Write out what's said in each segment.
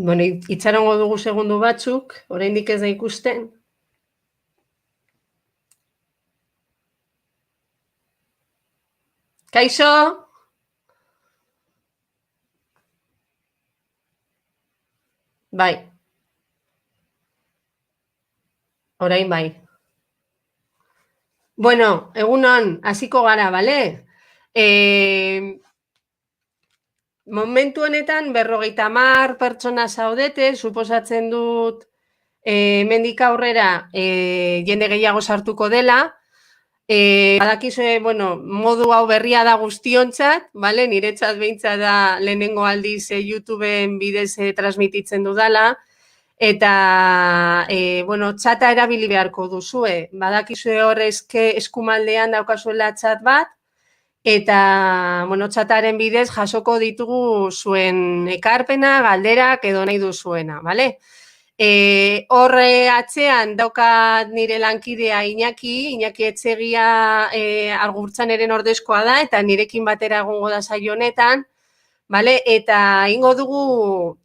Bueno, itxarongo dugu segundu batzuk, oraindik ez da ikusten. Kaixo? Bai. Orain bai. Bueno, egunon, hasiko gara, bale? Momentu honetan 50 pertsona zaudete, suposatzen dut hemendik aurrera jende gehiago sartuko dela. Badakizue, bueno, modu hau berria da guztiontzat, bale? Niretzat behintzat da lehenengo aldiz YouTubeen bidez transmititzen dudala. Eta, bueno, txata erabili beharko duzue. Badakizue hor eskumaldean daukazuela txat bat, eta, bueno, txataren bidez jasoko ditugu zuen ekarpena, galderak edo nahi duzuena, bale? Horre atzean daukat nire lankidea Iñaki Etxegia Argurtzaneren ordezkoa da, eta nirekin batera egongo da saio honetan, bale? Eta ingo dugu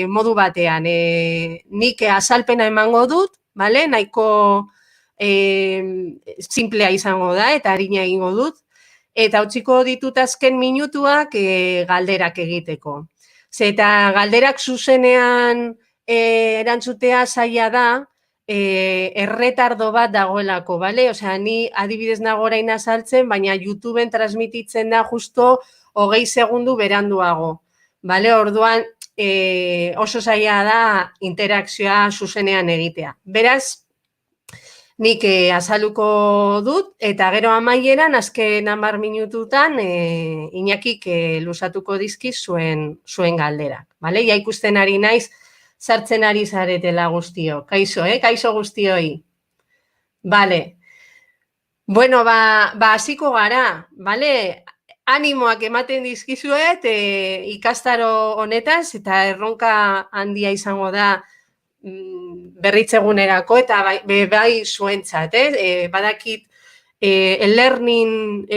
modu batean, nik azalpena emango dut, bale? Nahiko simplea izango da eta arina egingo dut, eta utziko ditut azken minutuak galderak egiteko. Eta galderak zuzenean erantzutea zaila da, erretardo bat dagoelako, bale? Osea, ni adibidez nago orain azaltzen, baina YouTubeen transmititzen da justo 20 segundu beranduago, bale? Orduan oso zaila da interakzioa zuzenean egitea. Beraz, nik azaluko dut, eta gero amaieran, azken 10 minututan, Iñakik luzatuko dizki zuen galderak. Bale? Ja ikusten ari naiz, sartzen ari zaretela guztio. Kaixo, kaixo guztioi. Bale. Bueno, hasiko gara, bale? Animoak ematen dizkizuet ikastaro honetaz, eta erronka handia izango da berritzegunerako, eta bai zuentzat, badakit e-learning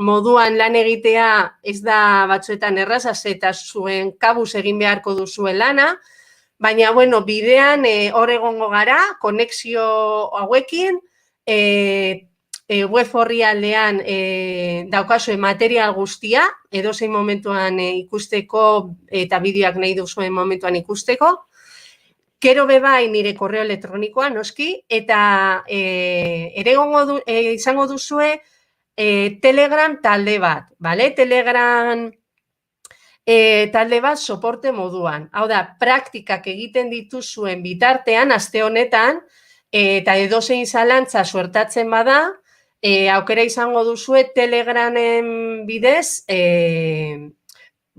moduan lan egitea ez da batzuetan erraza, eta zuen kabuz egin beharko duzuen lana, baina, bueno, bidean hor egongo gara, konexio hauekin, web orrialdean daukazue material guztia, edozein momentuan ikusteko, eta bideoak nahi duzuen momentuan ikusteko. Gero bebai nire korreo elektronikoa, noski, eta ere izango duzue Telegram talde bat, bale? Telegram talde bat soporte moduan. Hau da, praktikak egiten dituzuen bitartean, aste honetan, eta edozein zalantza suertatzen bada, aukera izango duzue Telegramen bidez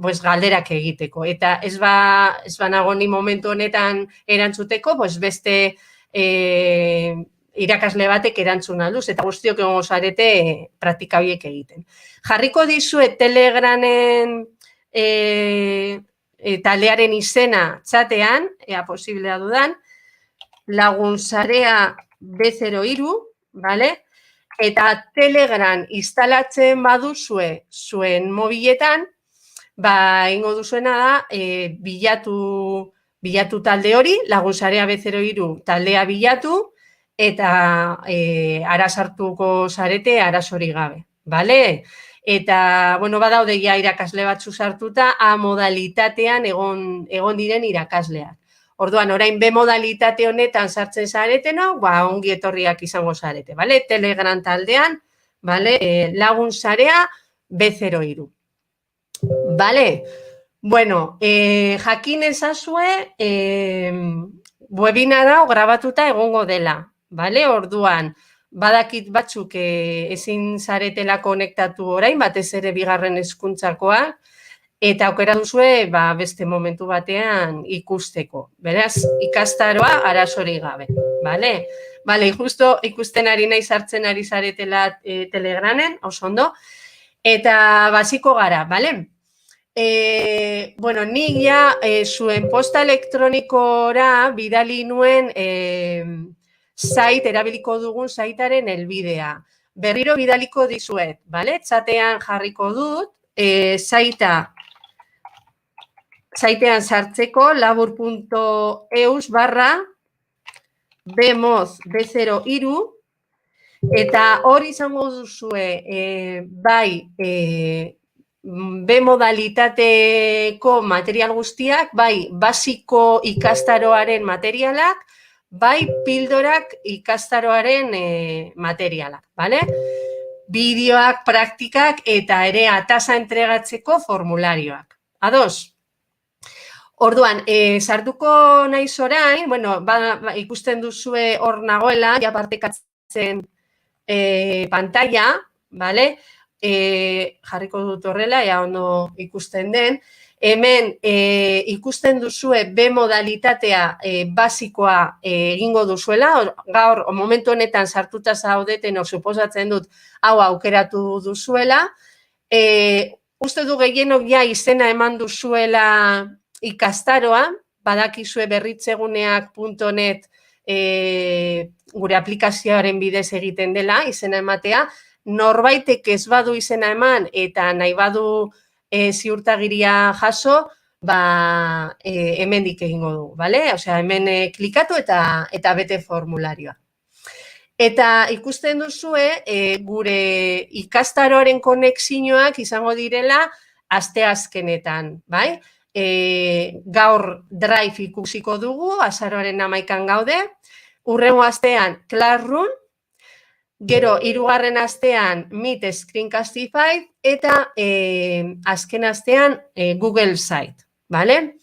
galderak egiteko. Eta ez banago ni momentu honetan erantzuteko, beste irakasle batek erantzun alduz, eta guztiok egongo zarete praktika horiek egiten. Jarriko dizuet Telegramen taldearen izena txatean, ea posiblea dudan, Lagunsarea B03, bale? Eta Telegram instalatzen baduzue zuen mobiletan, ingo duzuena da, bilatu talde hori, Lagunsarea B03 taldea bilatu, eta ara sartuko zarete arazori gabe, bale? Eta, bueno, badaude ja irakasle batzu sartuta, A modalitatean egon diren irakasleak. Orduan, orain B modalitate honetan sartzen zaretena, ongi etorriak izango zarete, bale? Telegram taldean, bale? Lagunsarea B03. Bale? Bueno, jakin ezazue, webinara grabatuta egongo dela, bale? Orduan, badakit batzuk ezin zaretela konektatu orain, batez ere bigarren hezkuntzakoa, eta aukera duzue beste momentu batean ikusteko. Beraz, ikastaroa arazori gabe, bale? Bale, justo ikusten ari nahi sartzen ari zaretela Telegramen, oso ondo, eta basiko gara, bale? Bueno, nik ja zuen posta elektronikora bidali nuen erabiliko dugun saitaren helbidea. Berriro bidaliko dizuet, bale? Txatean jarriko dut, saita saitean sartzeko labur.eus/bmoz B03 eta hori izango duzue bai B modalitateko material guztiak, bai basiko ikastaroaren materialak, bai pildorak ikastaroaren materialak, bale? Bideoak, praktikak eta ere atasa entregatzeko formularioak. Ados? Orduan, sartuko naiz orain, bueno, ikusten duzue hor nagoela, ja partekatzen pantalla, bale? Jarriko dut horrela, ea ondo ikusten den. Hemen ikusten duzue B modalitatea basikoa egingo duzuela, gaur momentu honetan sartuta zaudetenok suposatzen dut hau aukeratu duzuela. Uste du gehienok ja izena eman duzuela ikastaroa, badakizue berritzeguneak.net gure aplikazioaren bidez egiten dela, izena ematea. Norbaitek ez badu izena eman eta nahi badu ziurtagiria jaso, hemendik egingo du, bale? Osea, hemen klikatu eta bete formularioa. Eta ikusten duzue, gure ikastaroaren konexioak izango direla asteazkenetan, bai? Gaur Drive ikusiko dugu, azaroaren 11an gaude, hurrengo astean Classroom, gero, 3. astean Meet Screencastify eta azken astean Google Site, bale?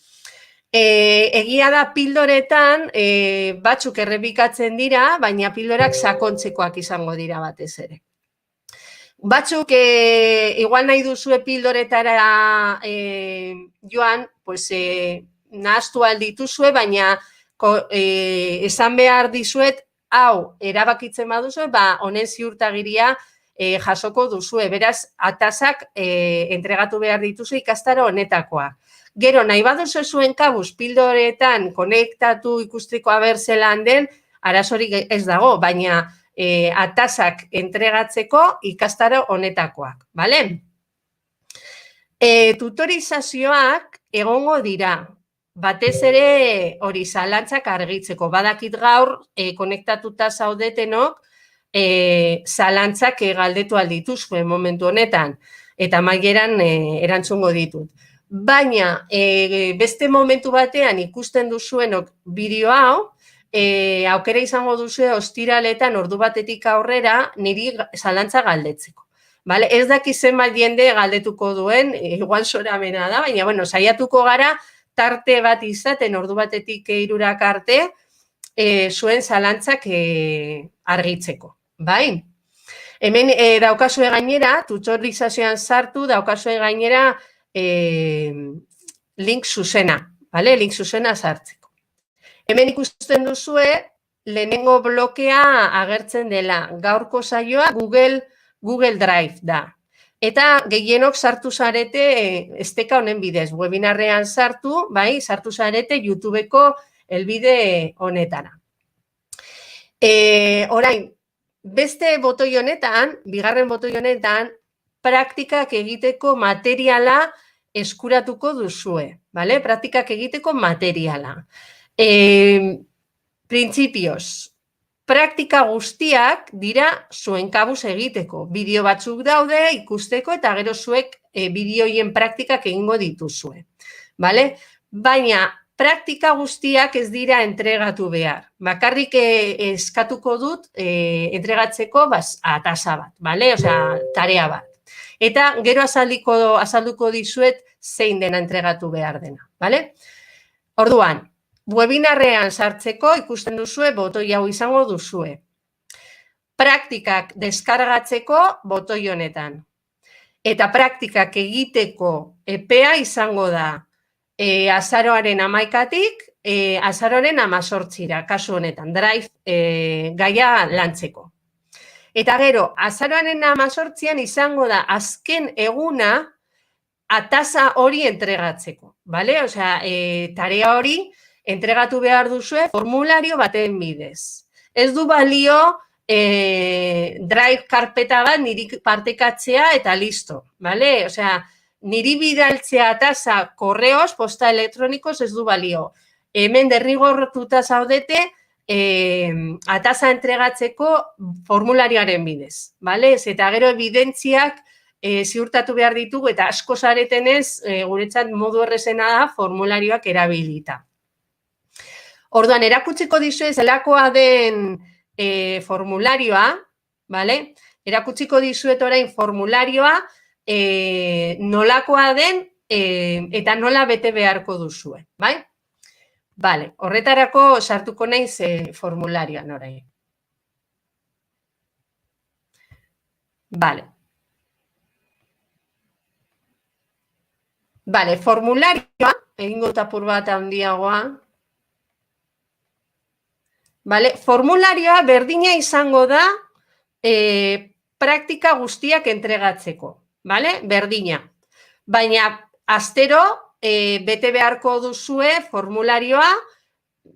Egia da pildoretan batzuk errepikatzen dira, baina pildorak sakontzekoak izango dira batez ere. Batzuk igual nahi duzue pildoretara joan, pues nahaztu aldituzue, baina esan behar dizuet, hau, erabakitzen baduzue, honen ziurtagiria jasoko duzue. Beraz, atasak entregatu behar dituzu ikastaro honetakoa. Gero, nahi baduzu zuen kabuz pildoretan konektatu ikusteko abertzelan den, arazorik ez dago, baina atasak entregatzeko ikastaro honetakoak, bale? Tutorizazioak egongo dira. Batez ere hori zalantzak argitzeko. Badakit gaur konektatuta zaudetenok zalantzak galdetu aldituzue momentu honetan eta amaieran erantzungo ditut. Baina beste momentu batean ikusten duzuenok bideo hau, aukera izango duzue ostiraletan ordu batetik aurrera niri zalantza galdetzeko. Ez daki zenbat jende galdetuko duen, igual soramena da, baina bueno, saiatuko gara tarte bat izaten ordu batetik 3 arte zuen zalantzak argitzeko, bai? Hemen daukazue gainera, tutorizazioan sartu, daukazue gainera link zuzena, bale? Link zuzena sartzeko. Hemen ikusten duzue, lehenengo blokea agertzen dela. Gaurko saioa Google Drive da. Eta gehienok sartu zarete esteka honen bidez. Webinarrean sartu, bai, sartu zarete YouTubeko helbide honetara. Orain, beste botoi honetan, bigarren botoi honetan, praktikak egiteko materiala eskuratuko duzue, bale? Praktikak egiteko materiala. Printzipioz, praktika guztiak dira zuen kabuz egiteko. Bideo batzuk daude ikusteko eta gero zuek bideoien praktikak egingo dituzue. Baina praktika guztiak ez dira entregatu behar. Bakarrik eskatuko dut entregatzeko atasa bat, osea, tarea bat. Eta gero azalduko dizuet zein dena entregatu behar dena. Orduan, webinarrean sartzeko ikusten duzue botoi hau izango duzue. Praktikak deskargatzeko botoi honetan. Eta praktikak egiteko epea izango da azaroaren 11tik azaroaren 18ra, kasu honetan, Drive gaia lantzeko. Eta gero, azaroaren 18an izango da azken eguna atasa hori entregatzeko. Osea, tarea hori entregatu behar duzue formulario baten bidez. Ez du balio Drive karpeta bat niri partekatzea eta listo. Osea, niri bidaltzea ataza korreoz, posta elektronikoz ez du balio. Hemen derrigortuta zaudete ataza entregatzeko formularioaren bidez. Eta gero evidentziak ziurtatu behar ditugu eta asko zaretenez guretzat modu errezena da formularioak erabilita. Orduan, erakutsiko dizuet zelakoa den formularioa, erakutsiko dizuet orain formularioa nolakoa den eta nola bete beharko duzue, bai? Horretarako sartuko naiz formularioan orain. Formularioa, egingo tapur bat handiagoa. Formularioa berdina izango da praktika guztiak entregatzeko, berdina. Baina, astero, bete beharko duzue formularioa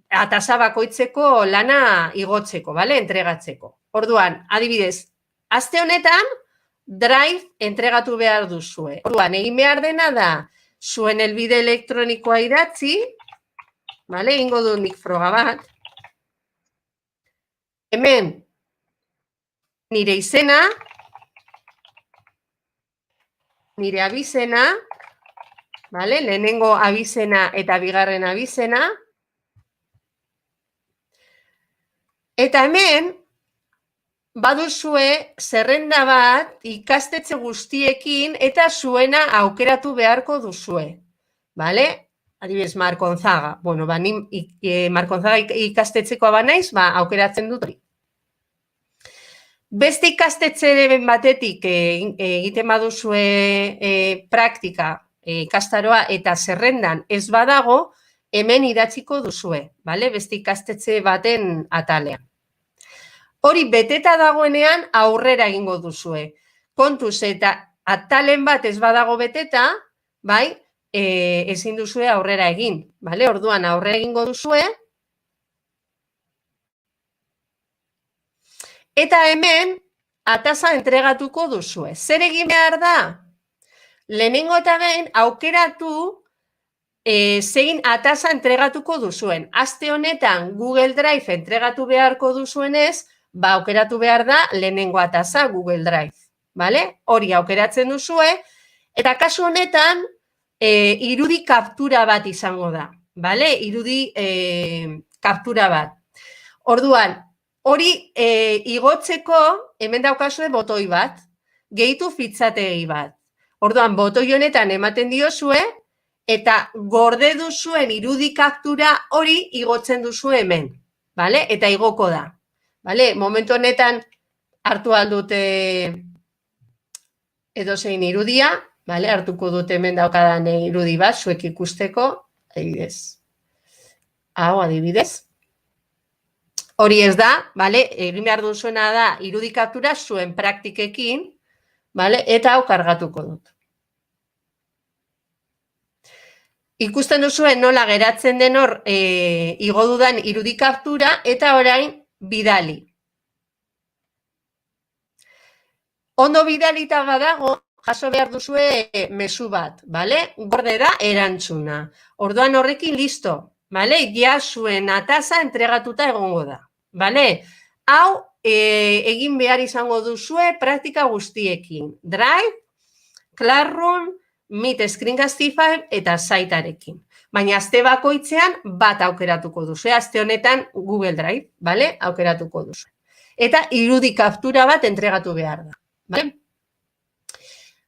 ataza bakoitzeko lana igotzeko, entregatzeko. Orduan, adibidez, aste honetan, Drive entregatu behar duzue. Orduan, egin behar dena da, zuen helbide elektronikoa idatzi, egingo du nik froga bat, hemen, nire izena, nire abizena, lehenengo abizena eta bigarren abizena, eta hemen, baduzue zerrenda bat ikastetxe guztiekin eta zuena aukeratu beharko duzue. Adibidez, Markonzaga. Ni Markonzaga ikastetxekoa banaiz, aukeratzen dut hori. Beste ikastetxeren batetik egiten baduzue praktika ikastaroa eta zerrendan ez badago, hemen idatziko duzue, beste ikastetxe baten atalean. Hori beteta dagoenean aurrera egingo duzue. Kontuz eta atalen bat ez badago beteta, ezin duzue aurrera egin. Orduan aurrera egingo duzue. Eta hemen ataza entregatuko duzue. Zer egin behar da? Lehenengo eta behin aukeratu zein ataza entregatuko duzuen. Aste honetan Google Drive entregatu beharko duzuenez, aukeratu behar da lehenengo ataza Google Drive. Hori aukeratzen duzue, eta kasu honetan irudi kaptura bat izango da. Irudi kaptura bat. Orduan, hori igotzeko, hemen daukazue botoi bat, gehitu fitxategi bat. Orduan, botoi honetan ematen diozue, eta gorde duzuen irudi kaptura hori igotzen duzue hemen. Eta igoko da. Momentu honetan hartu aldute edozein irudia, hartuko dute hemen daukadan irudi bat, zuek ikusteko, adibidez. Hau, adibidez. Hori ez da, egin behar duzuena da irudi kaptura zuen praktikekin, eta hau kargatuko dut. Ikusten duzuen nola geratzen den hor igo dudan irudi kaptura eta orain bidali. Ondo bidalita badago, jaso behar duzue mezu bat, gorde da erantzuna. Orduan horrekin listo, ja zuen ataza entregatuta egongo da. Hau egin behar izango duzue praktika guztiekin. Drive, Classroom, Meet, Screencastify eta Saitarekin. Baina aste bakoitzean bat aukeratuko duzu. Aste honetan Google Drive, aukeratuko duzu. Eta irudi kaptura bat entregatu behar da.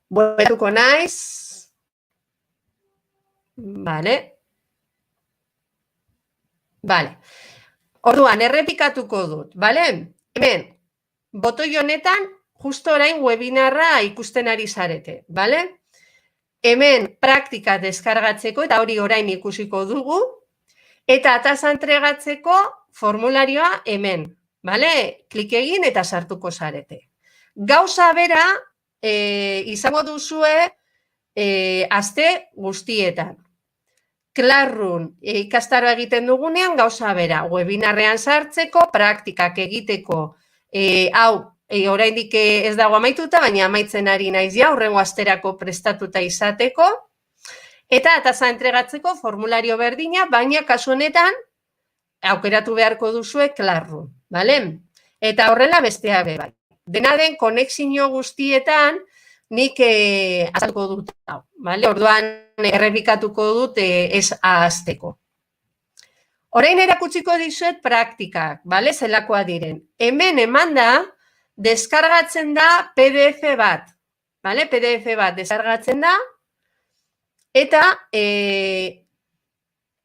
Bueltuko naiz. Orduan, errepikatuko dut. Hemen, botoi honetan, justo orain webinarra ikusten ari zarete. Hemen praktika deskargatzeko, eta hori orain ikusiko dugu, eta ataza entregatzeko formularioa hemen. Klik egin eta sartuko zarete. Gauza bera izango duzue aste guztietan. Classroom ikastaroa egiten dugunean gauza bera. Webinarrean sartzeko, praktikak egiteko hau oraindik ez dago amaituta, baina amaitzen ari naiz ja, hurrengo asterako prestatuta izateko, eta tasa entregatzeko formulario berdina, baina kasu honetan aukeratu beharko duzue Classroom, bale? Eta horrela bestea be bai. Dena den konexio guztietan nik azalduko dut, bale? Orduan errepikatuko dut ez ahazteko. Orain erakutsiko dizuet praktikak, bale? Zelakoa diren. Hemen emanda deskargatzen da PDF bat, bale? PDF bat deskargatzen da eta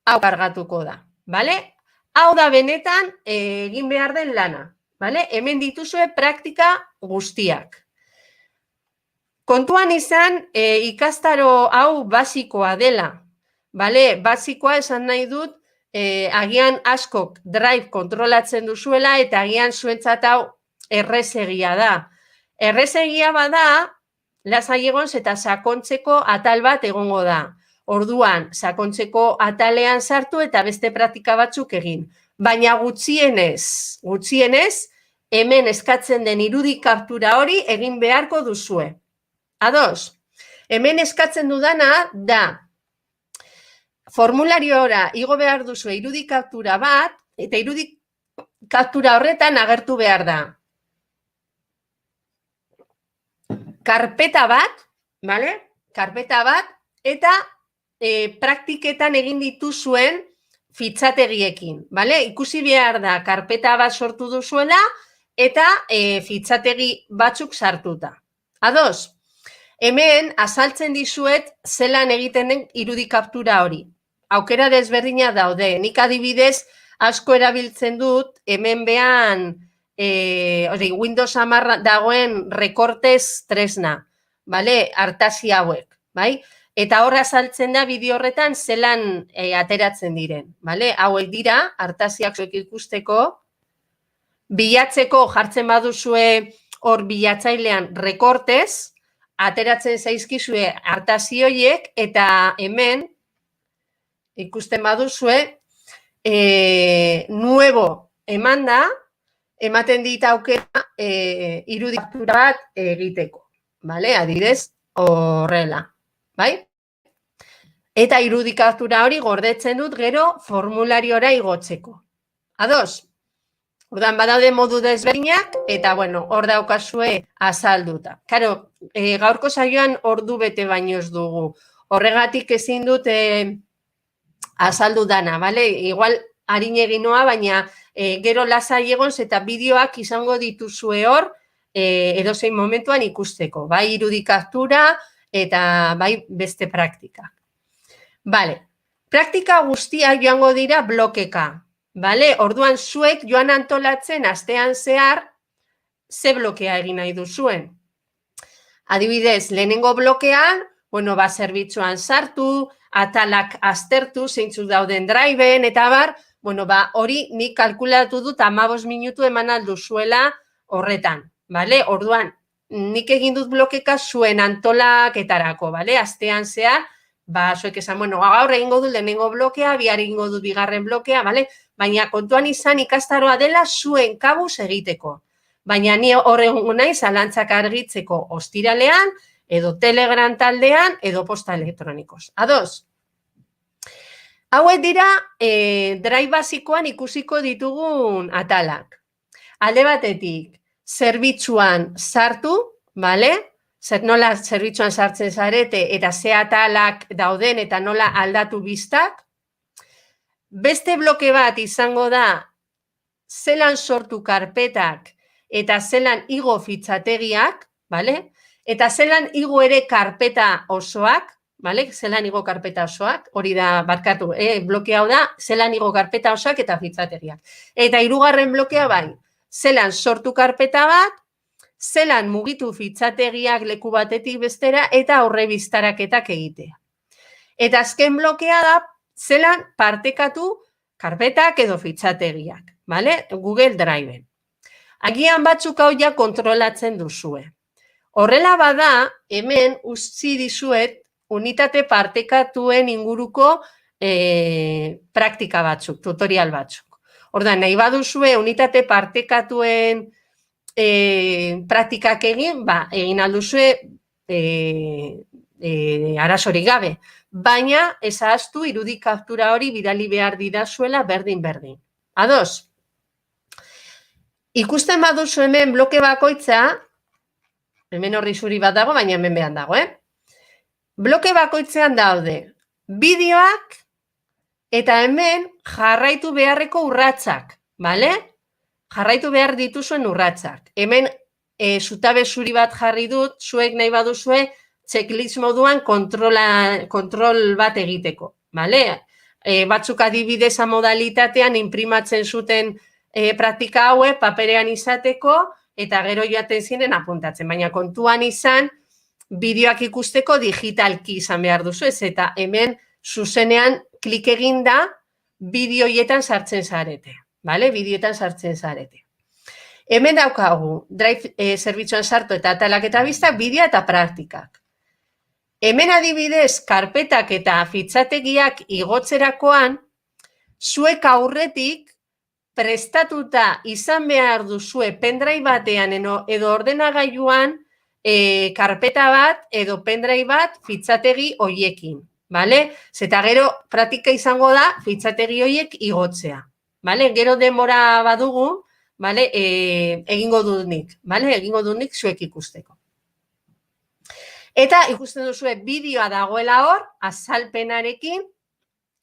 hau kargatuko da, bale? Hau da benetan egin behar den lana, bale? Hemen dituzue praktika guztiak. Kontuan izan ikastaro hau basikoa dela, bale? Basikoa esan nahi dut agian askok Drive kontrolatzen duzuela eta agian zuentzat hau errezegia da. Errezegia bada, lasai egon eta sakontzeko atal bat egongo da. Orduan, sakontzeko atalean sartu eta beste praktika batzuk egin. Baina gutxienez, hemen eskatzen den irudi kaptura hori egin beharko duzue. Ados, hemen eskatzen dudana da, formulariora igo behar duzue irudi kaptura bat, eta irudi kaptura horretan agertu behar da. Karpeta bat, bale? Karpeta bat, eta praktiketan egin dituzuen fitxategiekin, bale? Ikusi behar da, karpeta bat sortu duzuela, eta fitxategi batzuk sartuta. Ados, hemen azaltzen dizuet zelan egiten den irudi kaptura hori. Aukera desberdina daude. Nik adibidez asko erabiltzen dut, hemen behan Windows 10 dagoen rekortez tresna, bale? Artazi hauek, bai? Eta hor azaltzen da bideo horretan zelan ateratzen diren, bale? Hauek dira, artaziak zuek ikusteko, bilatzeko jartzen baduzue hor bilatzailean rekortez, ateratzen zaizkizue artazi horiek, eta hemen ikusten baduzue, nuevo emanda, ematen dit aukera irudi kaptura bat egiteko, bale? Adibidez, horrela, bai? Eta irudi kaptura hori gordetzen dut gero formulariora igotzeko. Ados? Ordan badaude modu desberdinak, eta bueno, hor daukazue azalduta. Karo, gaurko saioan ordu bete baino ez dugu. Horregatik ezin dut azaldu dana, bale? Igual harin egin noa, baina gero lasai egon eta bideoak izango dituzue hor edozein momentuan ikusteko. Bai irudi kaptura eta bai beste praktika. Bale, praktika guztiak joango dira blokeka. Bale, orduan zuek joan antolatzen astean zehar ze blokea egin nahi duzuen. Adibidez, lehenengo blokean, bueno, zerbitzuan sartu, atalak aztertu, zeintzuk dauden Driven, eta bar, bueno, hori nik kalkulatu dut 15 minutu eman alduzuela horretan, bale? Orduan, nik egin dut blokeka zuen antolaketarako, bale? Astean zehar, zuek esan, bueno, gaur egingo dut lehenengo blokea, bihar egingo dut bigarren blokea, bale? Baina kontuan izan ikastaroa dela zuen kabuz egiteko. Baina ni horregun nahi zalantzak argitzeko ostiralean, edo Telegram taldean, edo posta elektronikoz. Ados? Hauek dira Drive basikoan ikusiko ditugun atalak. Alde batetik, zerbitzuan sartu, bale? Nola zerbitzuan sartzen zarete eta ze atalak dauden eta nola aldatu biztak. Beste bloke bat izango da zelan sortu karpetak eta zelan igo fitxategiak, bale? Eta zelan igo ere karpeta osoak, bale? Zelan igo karpeta osoak, hori da, barkatu, blokea hau da, zelan igo karpeta osoak eta fitxategiak. Eta hirugarren blokea bai, zelan sortu karpeta bat, zelan mugitu fitxategiak leku batetik bestera eta aurrebiztaraketak egitea. Eta azken blokea da, zelan partekatu karpetak edo fitxategiak, bale? Google Driven. Agian batzuk hau ja kontrolatzen duzue. Horrela bada, hemen utzi dizuet unitate partekatuen inguruko praktika batzuk, tutorial batzuk. Orduan, nahi baduzue unitate partekatuen praktikak egin, egin alduzue arazorik gabe. Baina, ezaztu irudi kaptura hori bidali behar didazuela berdin-berdin. Ados? Ikusten baduzu hemen bloke bakoitza, hemen horri zuri bat dago, baina hemen behan dago, Bloke bakoitzean daude bideoak eta hemen jarraitu beharreko urratsak, bale? Jarraitu behar dituzuen urratsak. Hemen zutabe zuri bat jarri dut, zuek nahi baduzue, checklist moduan kontrol bat egiteko, bale? Batzuk adibidez modalitatean inprimatzen zuten praktika hauek paperean izateko eta gero joaten ziren apuntatzen, baina kontuan izan bideoak ikusteko digitalki izan behar duzu ez, eta hemen zuzenean klik eginda bideoietan sartzen zarete, bale? Bideoetan sartzen zarete. Hemen daukagu, Drive zerbitzuan sartu eta atalak eta biztak, bideo eta praktikak. Hemen adibidez, karpetak eta fitxategiak igotzerakoan, zuek aurretik prestatuta izan behar duzue pendrive batean edo ordenagailuan karpeta bat edo pendrive bat fitxategi hoiekin, bale? Zeta gero praktika izango da fitxategi hoiek igotzea, bale? Gero denbora badugu, bale? Egingo dut nik, bale? Egingo dut nik zuek ikusteko. Eta ikusten duzue bideoa dagoela hor, azalpenarekin,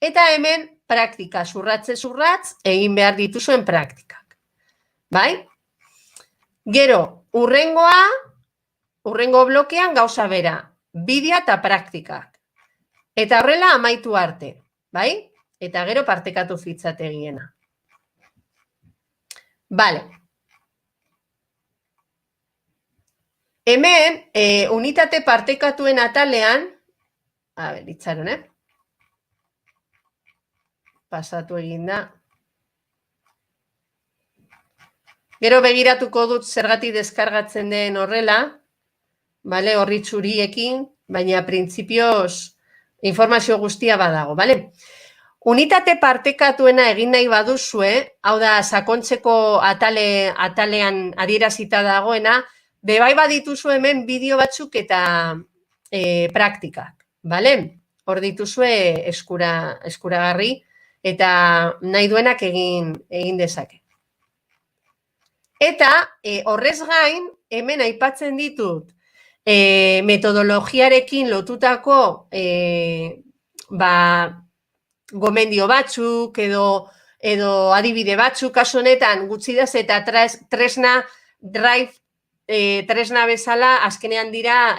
eta hemen praktika zurratze-zurratz egin behar dituzuen praktikak. Bai? Gero, urrengo blokean gauza bera, bidea eta praktikak. Eta horrela amaitu arte, bai? Eta gero partekatu fitxategiena. Bale. Hemen, unitate partekatuen atalean, a ber, itxaron, pasatu eginda. Gero begiratuko dut zergatik deskargatzen den horrela, bale, horri txuriekin, baina printzipioz informazio guztia badago, bale? Unitate partekatuena egin nahi baduzue, hau da, sakontzeko atalean adierazita dagoena, bebai badituzu hemen bideo batzuk eta praktikak, bale? Hor dituzue eskuragarri, eta nahi duenak egin dezake. Eta horrez gain, hemen aipatzen ditut metodologiarekin lotutako gomendio batzuk edo adibide batzuk, kasu honetan gutxi da eta tresna Drive tresna bezala azkenean dira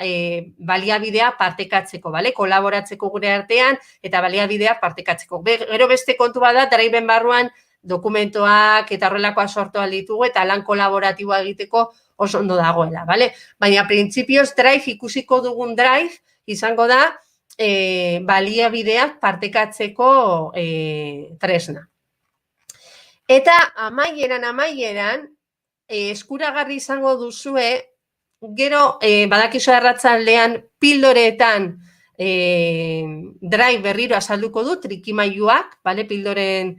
baliabidea partekatzeko, bale? Kolaboratzeko gure artean eta baliabidea partekatzeko. Gero beste kontu bada, Drive-en barruan dokumentoak eta horrelakoa sortu ditugu eta lan kolaboratiboa egiteko oso ondo dagoela, bale? Baina printzipioz Drive ikusiko dugun Drive izango da baliabideak partekatzeko tresna. Eta amaieran eskuragarri izango duzue, gero badakizu arratsaldean pildoretan Drive berriro azalduko du, trikimailuak, bale, pildoren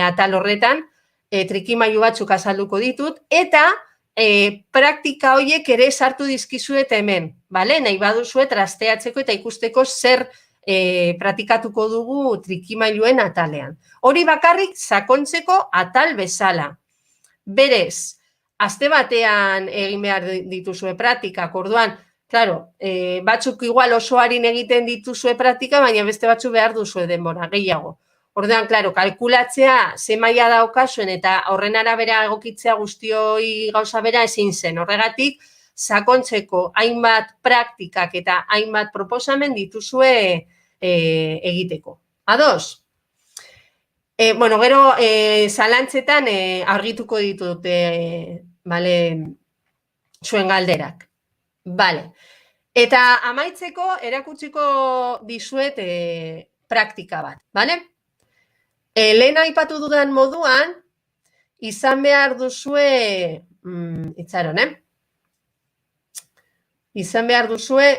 atal horretan, trikimailu batzuk azalduko ditut, eta praktika horiek ere sartu dizkizuet hemen, bale, nahi baduzue trasteatzeko eta ikusteko zer praktikatuko dugu trikimailuen atalean. Hori bakarrik sakontzeko atal bezala. Berez, aste batean egin behar dituzue praktikak, orduan, claro, batzuk igual oso harin egiten dituzue praktika, baina beste batzuk behar duzue denbora, gehiago. Orduan, claro, kalkulatzea ze maila daukazuen eta horren arabera egokitzea guztioi gauza bera ezin zen. Horregatik, sakontzeko hainbat praktikak eta hainbat proposamen dituzue egiteko. Ados? Bueno, gero zalantzetan argituko ditut zuen galderak. Bale. Eta amaitzeko erakutsiko dizuet praktika bat, bale? Lehen aipatu dudan moduan, izan behar duzue, itxaron, izan behar duzue,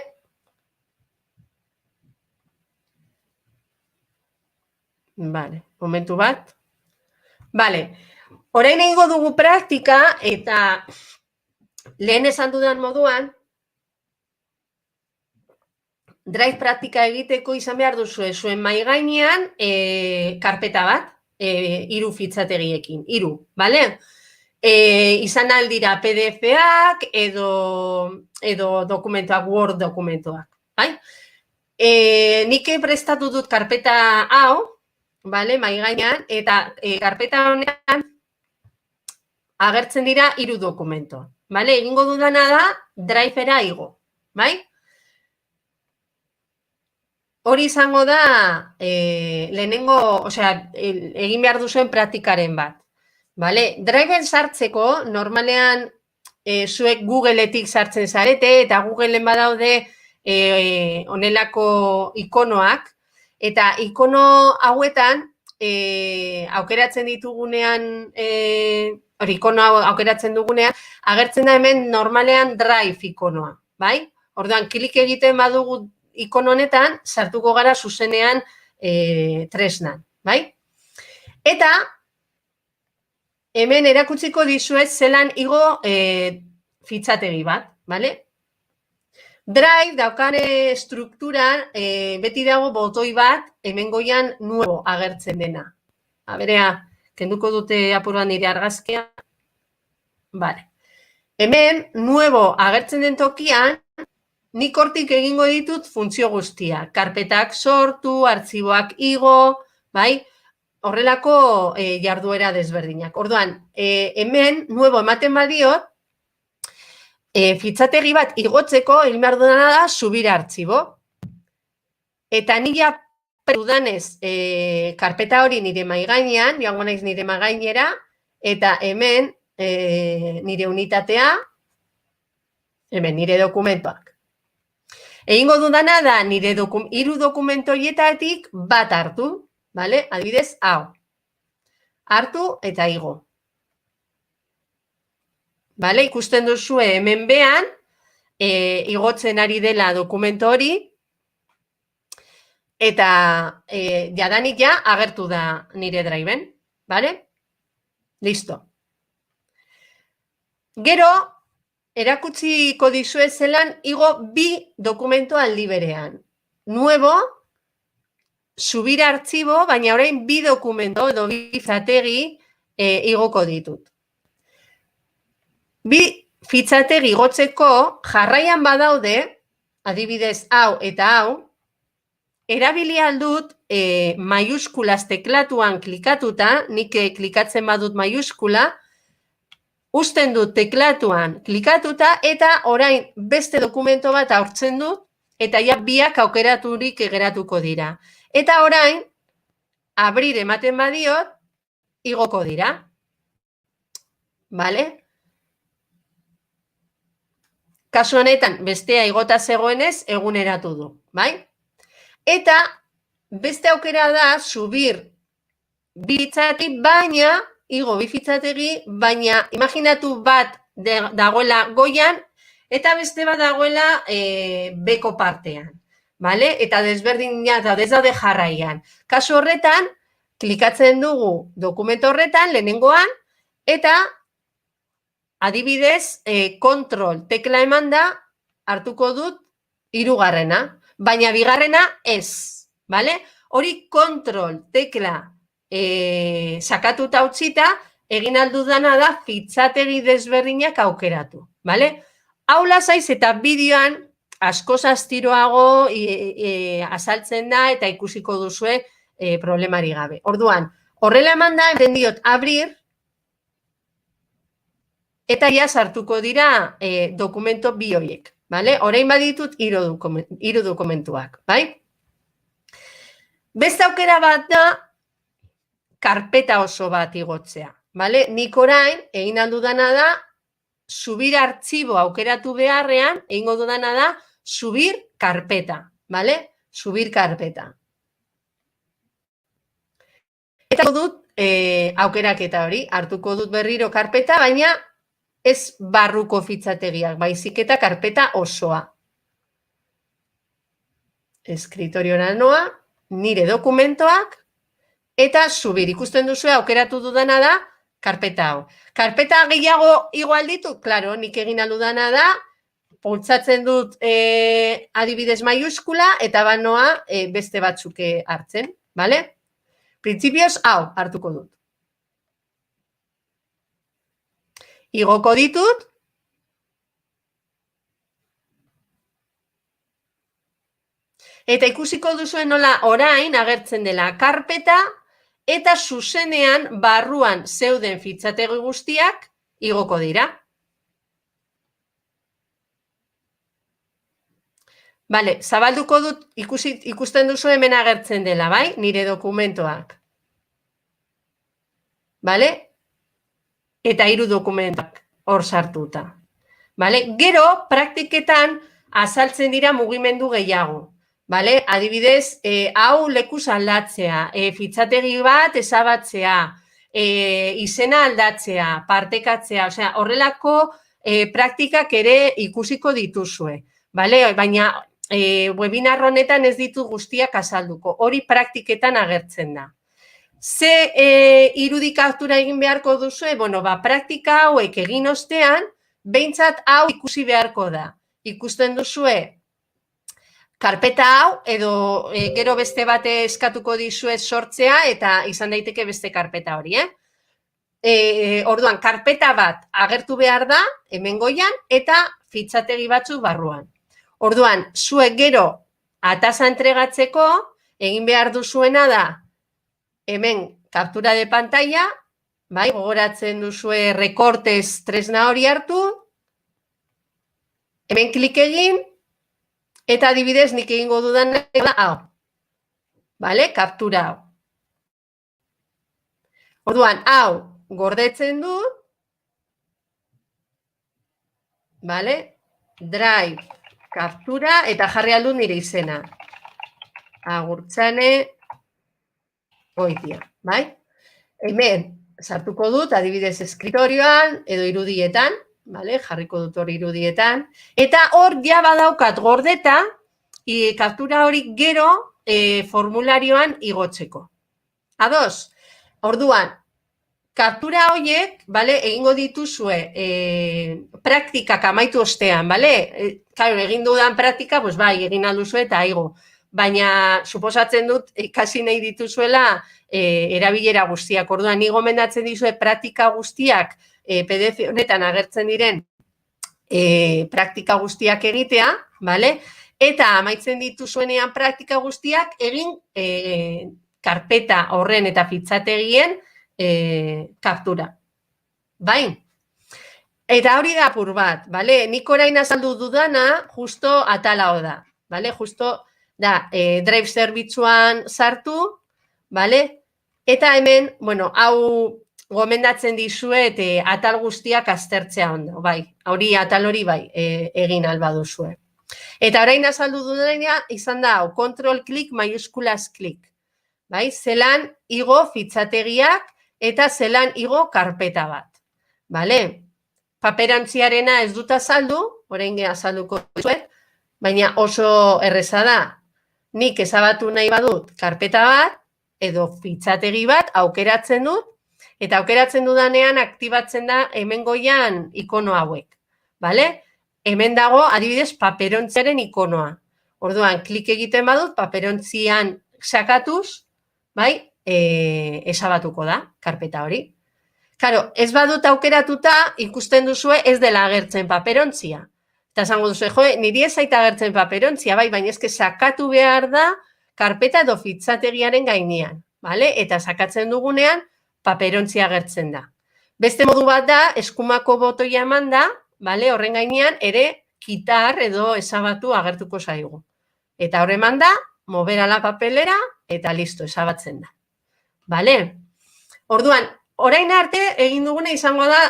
bale, momentu bat. Bale, orain egingo dugu praktika eta lehen esan dudan moduan, Drive praktika egiteko izan behar duzu zuen mahai gainean karpeta bat, 3 fitxategiekin, 3, bale? Izan aldira PDF-ak edo dokumentoak, Word dokumentoak, bai? Nik prestatu dut karpeta hau, bale, mahai gainean, eta karpeta honean agertzen dira 3 dokumento, bale? Egingo dudana da Drive-era igo, bai? Hori izango da lehenengo, egin behar duzuen praktikaren bat. Vale? Driven sartzeko, normalean zuek Googleetik sartzen zarete, eta Googleen badaude onelako ikonoak, eta ikono hauetan aukeratzen ditugunean, ikono aukeratzen dugunean, agertzen da hemen normalean Drive ikonoa, bai? Orduan, klik egiten badugu ikono honetan, sartuko gara zuzenean tresnan, bai? Eta, hemen erakutsiko dizuet zelan igo fitxategi bat, bale? Drive daukan strukturan beti dago botoi bat hemen goian nuevo agertzen dena. Berea, kenduko dute apuruan nire argazkia. Bale. Hemen nuevo agertzen den tokian, nik hortik egingo ditut funtzio guztia. Karpetak sortu, artxiboak igo, bai? Horrelako jarduera desberdinak. Orduan, hemen, nuevo ematen badiot, fitxategi bat igotzeko, egin behar dudana da, subir artxibo. Eta nila dudanez, karpeta hori nire maigainean, joango naiz nire maigainera, eta hemen, nire unitatea, hemen, nire dokumentoak. Egingo dudana da, nire 3 dokumento horietatik bat hartu, bale? Adibidez, hau. Hartu eta igo. Bale? Ikusten duzu hemen behan, igotzen ari dela dokumento hori, eta jadanik ja agertu da nire driven, bale? Listo. Gero, erakutsiko dizuet zelan igo 2 dokumento aldi berean. Nuevo, subir artxibo, baina orain 2 dokumento edo 2 fitxategi igoko ditut. 2 fitxategi igotzeko jarraian badaude, adibidez hau eta hau, erabili aldut maiuskulas teklatuan klikatuta, nik klikatzen badut maiuskula, uzten dut teklatuan klikatuta eta orain beste dokumento bat aurtzen dut eta ja biak aukeraturik geratuko dira. Eta orain, abrir ematen badiot, igoko dira. Bale? Kasu honetan, bestea igota zegoenez, eguneratu du. Bai? Eta beste aukera da, subir fitxategi, baina igo 2 fitxategi, baina imaginatu bat dagoela goian, eta beste bat dagoela beko partean. Vale? Eta desberdinak daude jarraian. Kasu horretan, klikatzen dugu dokumento horretan, lehenengoan, eta adibidez, kontrol tekla emanda hartuko dut 3. Baina 2. ez. Vale? Hori kontrol tekla sakatuta utzita, egin aldudana da fitxategi desberdinak aukeratu. Vale? Hau lasaiz eta bideoan askoz astiroago azaltzen da eta ikusiko duzue problemari gabe. Orduan, horrela eman da, eten diot abrir, eta ja sartuko dira dokumento 2 horiek. Vale? Orain baditut 3 dokumentuak. Bai? Beste aukera bat da, karpeta oso bat igotzea. Vale? Nik orain, egin aldudana da, subir artxibo aukeratu beharrean, egingo dudana da, subir karpeta. Vale? Subir karpeta. Eta dut aukeraketa hori, hartuko dut berriro karpeta, baina ez barruko fitxategiak, baizik eta karpeta osoa. Eskritorio noa, nire dokumentoak, eta subir, ikusten duzu aukeratu dudana da, karpeta hau. Karpeta gehiago igual ditut, klaro, nik egin aludana da, pultzatzen dut adibidez maiuskula eta banoa beste batzuk hartzen, bale? Printzipioz, hau hartuko dut. Igoko ditut, eta ikusiko duzuen nola orain agertzen dela karpeta eta zuzenean barruan zeuden fitxategi guztiak igoko dira. Bale, zabalduko dut ikusten duzu hemen agertzen dela, bai? Nire dokumentoak. Bale? Eta 3 dokumentuak hor sartuta. Bale? Gero, praktiketan azaltzen dira mugimendu gehiago. Bale? Adibidez, hau lekuz aldatzea, fitxategi bat ezabatzea, izena aldatzea, partekatzea, osea, horrelako praktikak ere ikusiko dituzue. Bale? Baina webinar honetan ez ditu guztiak azalduko. Hori praktiketan agertzen da. Ze irudi kaptura egin beharko duzue? Bueno, praktika hauek egin ostean, behintzat hau ikusi beharko da. Ikusten duzue, karpeta hau, edo gero beste bate eskatuko dizue sortzea, eta izan daiteke beste karpeta hori, Orduan, karpeta bat agertu behar da, hemen goian, eta fitxategi batzuk barruan. Orduan, zuek gero atasa entregatzeko, egin behar duzuena da, hemen kaptura de pantalla, bai, gogoratzen duzue rekortez tresna hori hartu, hemen klik egin, eta adibidez nik egingo dudan hau. Bale, kaptura hau. Orduan, hau gordetzen du, bale, drive, kaptura, eta jarri aldu nire izena. Agurtzane, goitia, bai? Hemen, sartuko dut, adibidez eskriptorioan, edo irudietan, bale, jarriko dut hori irudietan, eta hor ja badaukat gordeta, kaptura hori gero formularioan igotzeko. Ados? Orduan, kaptura horiek, bale, egingo dituzue praktikak amaitu ostean, bale? Claro, egin dudan praktika, pues bai, egin alduzu eta igo. Baina, suposatzen dut, ikasi nahi dituzuela erabilera guztiak. Orduan, ni gomendatzen dizue praktika guztiak PDF honetan agertzen diren praktika guztiak egitea, bale? Eta amaitzen dituzuenean praktika guztiak egin karpeta horren eta fitxategien kaptura. Bai? Eta hori da apur bat, bale? Nik orain azaldu dudana, justo atala hau da, bale? Justo da, drive zerbitzuan sartu, bale? Eta hemen, bueno, hau gomendatzen dizuet atal guztiak aztertzea ondo, bai? Hori atal hori bai, egin alba duzue. Eta orain azaldu dudana izan da, hau, control klik, maiuskulas klik. Bai? Zelan igo fitxategiak eta zelan igo karpeta bat. Bale? Paperantziarena ez dut azaldu, orain azalduko dizuet, baina oso erreza da. Nik ezabatu nahi badut karpeta bat, edo fitxategi bat aukeratzen dut, eta aukeratzen dudanean aktibatzen da hemen goian ikono hauek. Bale? Hemen dago, adibidez, paperontziaren ikonoa. Orduan, klik egiten badut, paperontzian sakatuz, bai, ezabatuko da, karpeta hori. Karo, ez badut aukeratuta, ikusten duzue ez dela agertzen paperontzia. Eta esango duzue, jo, niri ez zaita agertzen paperontzia, bai, baina eske sakatu behar da karpeta edo fitxategiaren gainean, bale? Eta sakatzen dugunean, paperontzia agertzen da. Beste modu bat da, eskumako botoia eman da, bale, horren gainean, ere, kitar edo ezabatu agertuko zaigu. Eta horre eman da, mover a la papelera, eta listo, ezabatzen da. Bale? Orduan, orain arte, egin duguna izango da,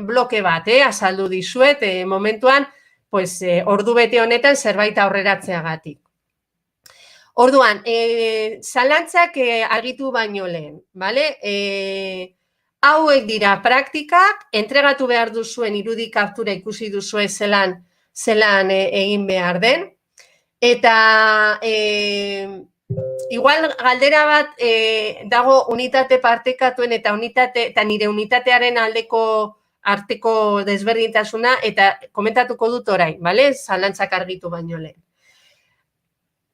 bloke bat, azaldu dizuet, momentuan, ordu bete honetan zerbait aurreratzeagatik. Orduan, zalantzak argitu baino lehen, bale? Hauek dira praktikak, entregatu behar duzuen irudi kaptura ikusi duzue zelan egin behar den, eta igual galdera bat dago unitate partekatuen eta nire unitatearen arteko desberdintasuna, eta komentatuko dut orain, bale? Zalantzak argitu baino lehen.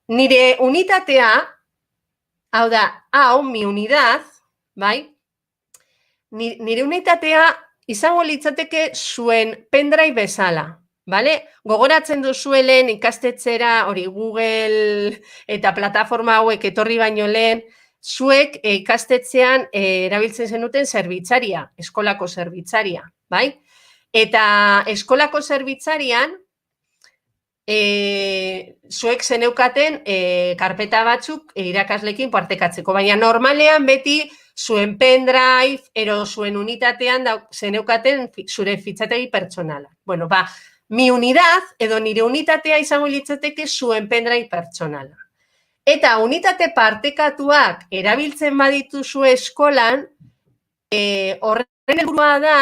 Nire unitatea, hau da, mi unidad, bai? Nire unitatea izango litzateke zuen pendrive bezala, bale? Gogoratzen duzuelen ikastetxera, hori Google eta plataforma hauek etorri baino lehen, zuek ikastetxean erabiltzen zenuten zerbitzaria, eskolako zerbitzaria, bai? Eta eskolako zerbitzarian, zuek zeneukaten karpeta batzuk irakasleekin partekatzeko, baina normalean beti zuen pendrive, ero zuen unitatean zeneukaten zure fitxategi pertsonala. Bueno, mi unidad edo nire unitatea izango litzateke zuen pendrive pertsonala. Eta unitate partekatuak erabiltzen badituzu eskolan, horren helburua da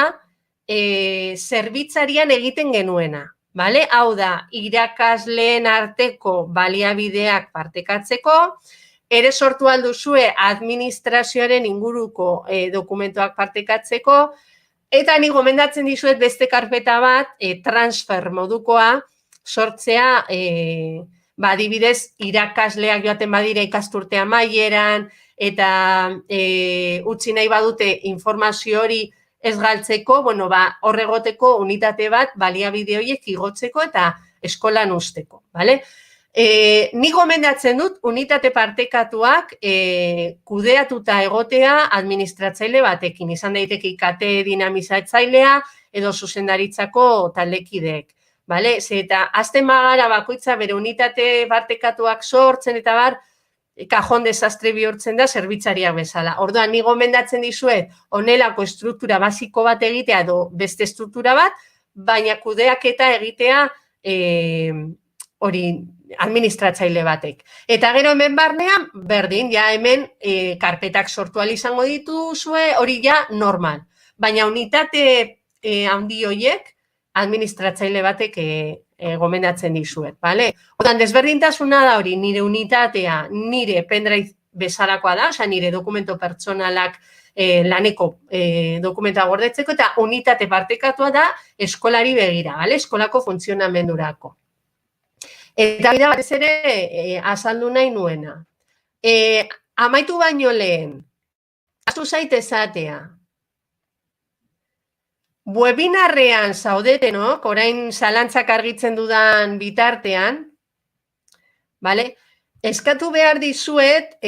zerbitzarian egiten genuena. Bale? Hau da, irakasleen arteko baliabideak partekatzeko, ere sortu alduzue administrazioaren inguruko dokumentuak partekatzeko, eta ni gomendatzen dizuet beste karpeta bat, transfer modukoa, sortzea, adibidez, irakasleak joaten badira ikasturte amaieran, eta utzi nahi badute informazio hori ez galtzeko, hor egoteko unitate bat baliabide horiek igotzeko eta eskolan usteko, bale? Ni gomendatzen dut unitate partekatuak kudeatuta egotea administratzaile batekin, izan daiteke IKT dinamizatzailea edo zuzendaritzako taldekideek, bale? Eta azten bagara bakoitza bere unitate partekatuak sortzen eta bar, kajon desastre bihurtzen da zerbitzariak bezala. Orduan, ni gomendatzen dizuet honelako estruktura basiko bat egitea edo beste estruktura bat, baina kudeaketa egitea hori administratzaile batek. Eta gero hemen barnean, berdin, ja hemen karpetak sortu ahal izango dituzue, hori ja normal. Baina unitate handi horiek administratzaile batek gomendatzen dizuet, bale? Orduan, desberdintasuna da hori, nire unitatea, nire pendrive bezalakoa da, osea, nire dokumento pertsonalak laneko dokumenta gordetzeko, eta unitate partekatua da eskolari begira, bale? Eskolako funtzionamendurako. Eta bida batez ere azaldu nahi nuena. Amaitu baino lehen, aztu zait esatea, webinarrean zaudetenok, orain zalantzak argitzen dudan bitartean, bale? Eskatu behar dizuet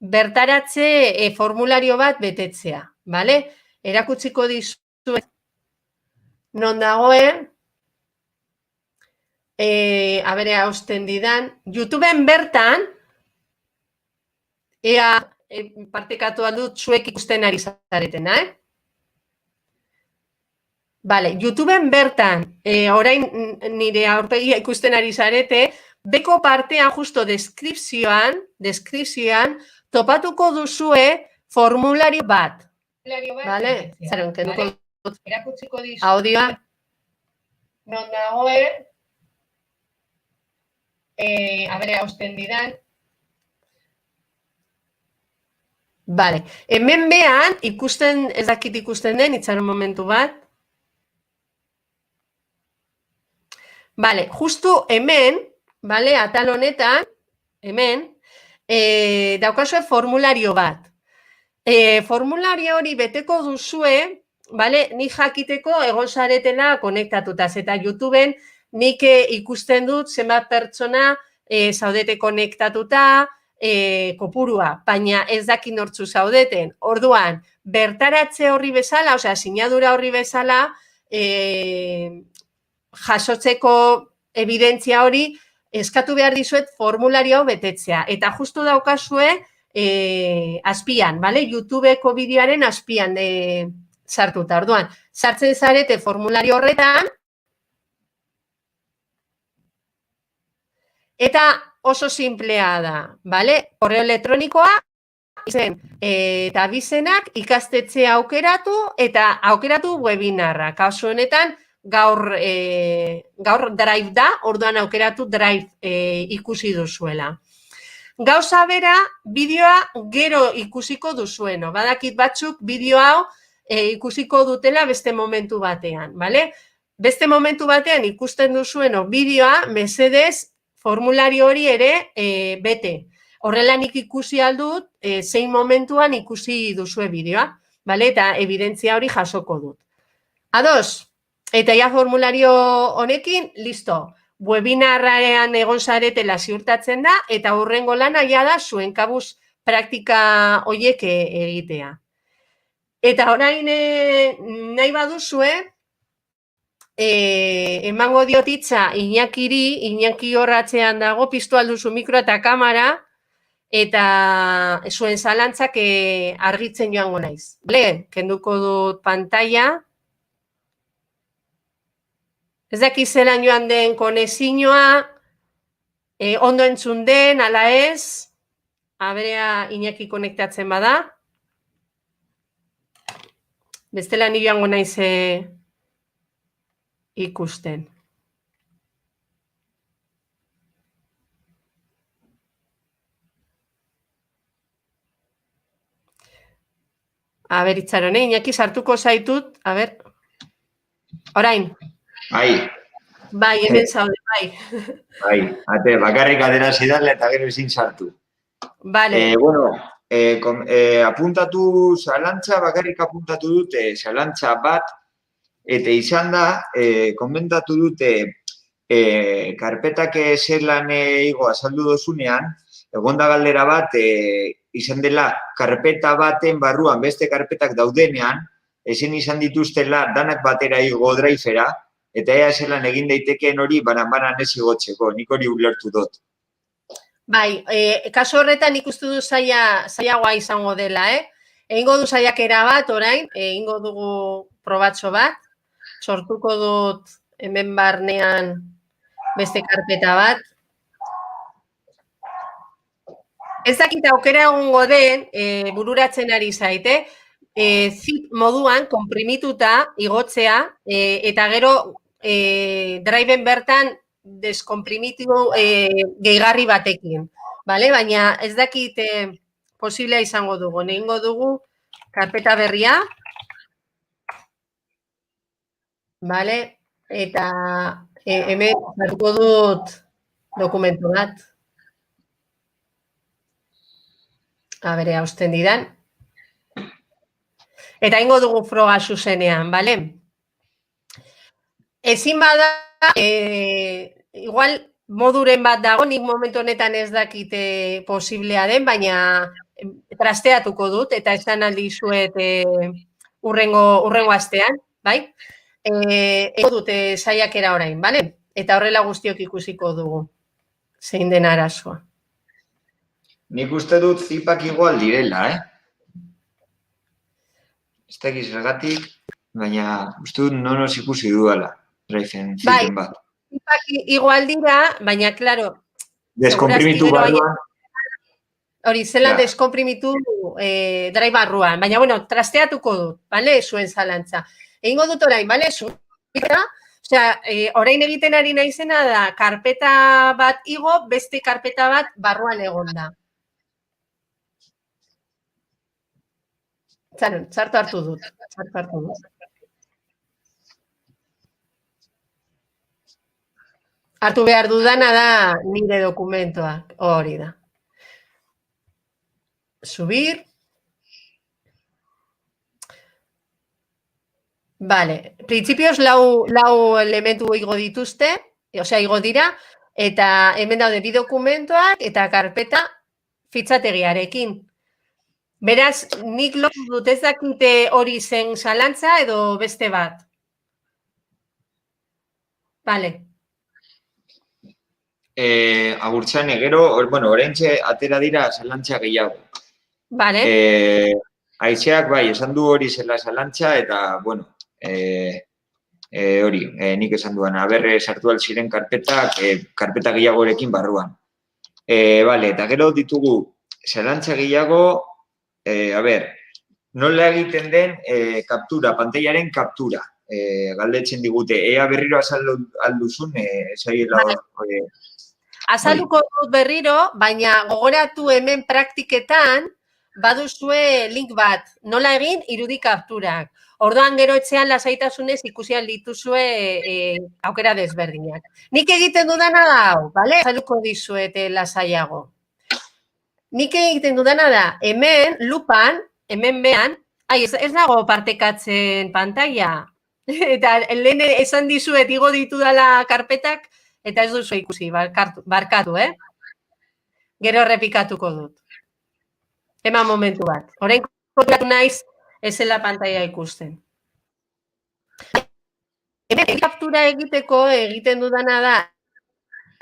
bertaratze formulario bat betetzea, bale? Erakutsiko dizuet non dagoen, abere hausten didan, YouTubeen bertan, ea partekatu aldut zuek ikusten ari zaretena, Bale, YouTubeen bertan, orain nire aurpegia ikusten ari zarete, beko partean justo deskripzioan, topatuko duzue formulario bat. Bale? Zaren, kenduko dut. Erakutsiko dizu. Audioa. Non dagoen. Abere hausten didan. Bale. Hemen behan, ikusten, ez dakit ikusten den, itxaron momentu bat. Bale, justu hemen, bale, atal honetan, hemen, daukazue formulario bat. Formulario hori beteko duzue, bale, nik jakiteko egon zaretela konektatuta. Eta YouTubeen nik ikusten dut zenbat pertsona zaudete konektatuta, kopurua, baina ez dakin nortzu zaudeten. Orduan, bertaratze horri bezala, osea, sinadura horri bezala, jasotzeko evidentzia hori, eskatu behar dizuet formulario hau betetzea. Eta justu daukazue azpian, bale? YouTubeko bideoaren azpian sartuta. Orduan, sartzen zarete formulario horretan, eta oso simplea da, bale? Korreo elektronikoa, izen eta abizenak ikastetxea aukeratu, eta aukeratu webinarra. Kasu honetan, gaur Drive da, orduan aukeratu Drive ikusi duzuela. Gauza bera, bideoa gero ikusiko duzueno. Badakit batzuk bideo hau ikusiko dutela beste momentu batean, bale? Beste momentu batean ikusten duzueno bideoa, mesedez, formulario hori ere bete. Horrela nik ikusi aldut, zein momentuan ikusi duzue bideoa, bale? Eta evidentzia hori jasoko dut. Ados, eta ja formulario honekin, listo. Webinarrean egon zaretela ziurtatzen da, eta hurrengo lana ja da zuen kabuz praktika horiek egitea. Eta orain nahi baduzue, emango diot hitza Iñakiri, Iñaki horratzean dago, piztu alduzu mikro eta kamera, eta zuen zalantzak argitzen joango naiz. Bale, kenduko dut pantalla. Ez daki zelan joan den konexioa, ondo entzun den, ala ez, aberea Iñaki konektatzen bada. Bestela ni joango naiz ikusten. Aber, itxaron, Iñaki sartuko zaitut, aber, orain. Bai, hemen zaude, bai. Bai, ate, bakarrik adera zidarle eta gero ezin sartu. Vale. Bueno, apuntatu zalantza, bakarrik apuntatu dute zalantza bat, eta izan da, komentatu dute karpetak zelan igo azaldu dozunean, egonda galdera bat, izan dela karpeta baten barruan beste karpetak daudenean, ezin izan dituztela danak batera igo drivera, eta ea zelan egin daitekeen hori banan-banan ez igotzeko, nik hori ulertu dut. Bai, kaso horretan ikustu du zailagoa izango dela, Egingo du saiakera bat orain, egingo dugu probatxo bat, sortuko dut hemen barnean beste karpeta bat. Ez dakit aukera egongo den, bururatzen ari zaite, zip moduan konprimituta igotzea, eta gero driven bertan deskonprimitu gehigarri batekin, bale? Baina ez dakit posiblea izango dugu. Egingo dugu karpeta berria, bale? Eta hemen sartuko dut dokumentu bat. Abere, hausten didan. Eta egingo dugu froga zuzenean, bale? Ezin bada, igual moduren bat dago, nik momentu honetan ez dakite posiblea den, baina trasteatuko dut, eta esan aldi zuet urrengo astean, bai? Ego dute saiakera orain, bale? Eta horrela guztiok ikusiko dugu, zein den arazoa. Nik uste dut zipak igual direla, Ez dakiz zergatik, baina uste dut nonos ikusi duela, driven zipen bat. Zipak igual dira, baina, klaro, deskomprimitu barruan. Hori, zelan deskomprimitu drive barruan, baina, bueno, trasteatuko dut, bale, zuen zalantza. Egingo dut orain, bale, orain egiten ari naizena da, karpeta bat igo, beste karpeta bat barruan egon da. Txartu hartu dut. Hartu behar dudana da nire dokumentoak, hori da. Subir. Vale, printzipioz lau elementu igo dituzte, igo dira, eta hemen daude bi dokumentoak eta karpeta fitxategiarekin. Beraz, nik lortu dut ez dakite hori zen zalantza edo beste bat. Vale. Agurtzean egero, bueno, oraintxe atera dira zalantza gehiago. Vale. Aizeak bai, esan du hori zela zalantza eta, bueno, hori, nik esan duan, aberre sartu altziren karpeta gehiagorekin barruan. Vale, eta gero ditugu zalantza gehiago, nola egiten den kaptura, pantailaren kaptura. Galdetzen digute, ea berriro azaldu alduzun, Azalduko dut berriro, baina gogoratu hemen praktiketan, baduzue link bat, nola egin irudi kapturak. Orduan gero etxean lasaitasunez ikusian dituzue aukera desberdinak. Nik egiten dudana da hau, bale? Azalduko dizuete lasaiago. Nik egiten dudana da, hemen, lupan, hemen behan, ez dago partekatzen pantalla. Eta lehen esan dizuet igo ditudala karpetak, eta ez duzu ikusi, barkatu, Gero errepikatuko dut. Eman momentu bat. Orain konturatu naiz ezela pantalla ikusten. Hemen kaptura egiteko egiten dudana da,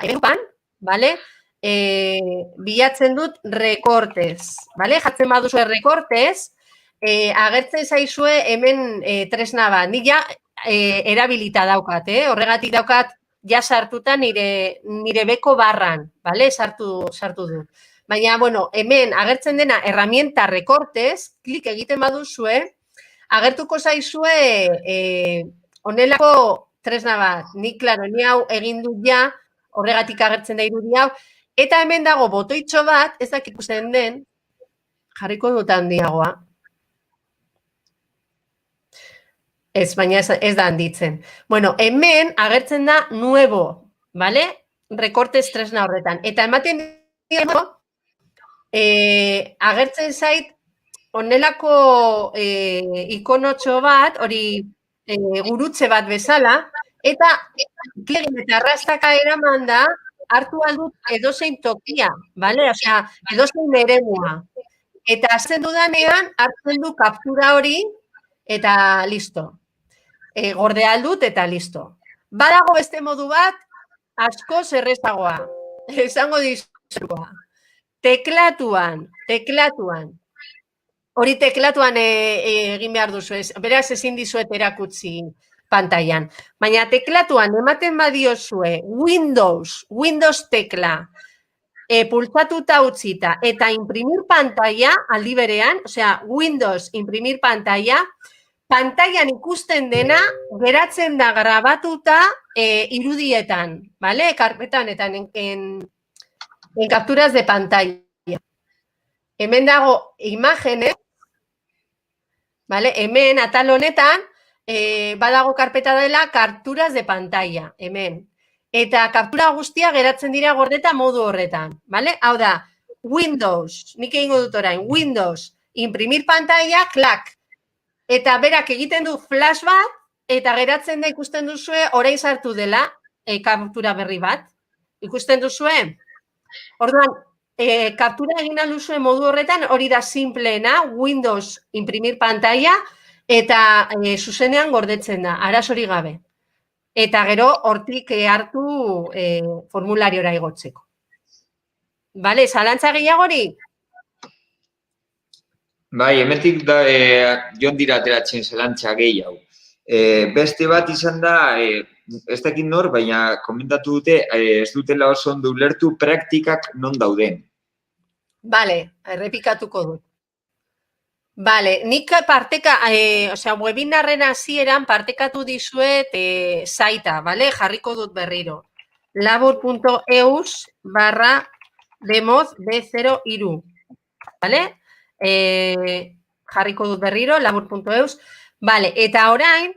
hemen, bale? Bilatzen dut rekortez, bale? Jatzen baduzu rekortez, agertzen zaizue hemen tresna bat. Nik ja erabilita daukat, horregatik daukat ja sartuta nire beko barran, bale? Sartu dut. Baina, bueno, hemen agertzen dena herramienta rekortez, klik egiten baduzue, agertuko zaizue honelako tresna bat. Ni, klaro, ni hau egin dut ja, horregatik agertzen da irudi hau, eta hemen dago botoitxo bat, ez dakik ikusten den, jarriko dut handiagoa. Ez, baina ez da handitzen. Bueno, hemen agertzen da nuevo, bale? Rekortez tresna horretan. Eta ematen dira, agertzen zait, honelako ikonotxo bat, hori gurutze bat bezala, eta klegin eta arrastaka eraman da, hartu aldut edozein tokia, bale? Osea, edozein eremua. Eta azten dudanean, hartzen du kaptura hori, eta listo. Gorde aldut eta listo. Badago beste modu bat, asko zerrezagoa. Esango dizukoa. Teklatuan. Hori teklatuan egin behar duzu ez. Beraz ezin dizuet erakutsi pantailan. Baina teklatuan ematen badiozue Windows tekla, pulsatuta utzita eta imprimir pantalla aldi berean, osea, Windows imprimir pantalla, pantailan ikusten dena geratzen da grabatuta irudietan, bale? Karpetan eta en capturas de pantalla. Hemen dago imágenes, bale? Hemen atal honetan badago karpeta dela capturas de pantalla, hemen. Eta kaptura guztia geratzen dira gordeta modu horretan, bale? Hau da, Windows, nik egingo dut orain, Windows, imprimir pantalla, klak. Eta berak egiten du flash bat, eta geratzen da ikusten duzue, orain sartu dela, kaptura berri bat. Ikusten duzue? Orduan, kaptura egin alduzue modu horretan, hori da simpleena, Windows imprimir pantalla, eta zuzenean gordetzen da, arazorik gabe. Eta gero hortik hartu formulariora igotzeko. Bale, zalantza gehiagorik? Bai, hementik joan dira ateratzen zelantza gehiago. Beste bat izan da, ez dakit nor, baina komentatu dute, ez dutela oso ondo ulertu praktikak non dauden. Bale, errepikatuko dut. Bale, nik webinarren hasieran partekatu dizuet saita, bale? Jarriko dut berriro. labor.eus/demoz B03, bale? Jarriko dut berriro, labor.eus. Bale, eta orain,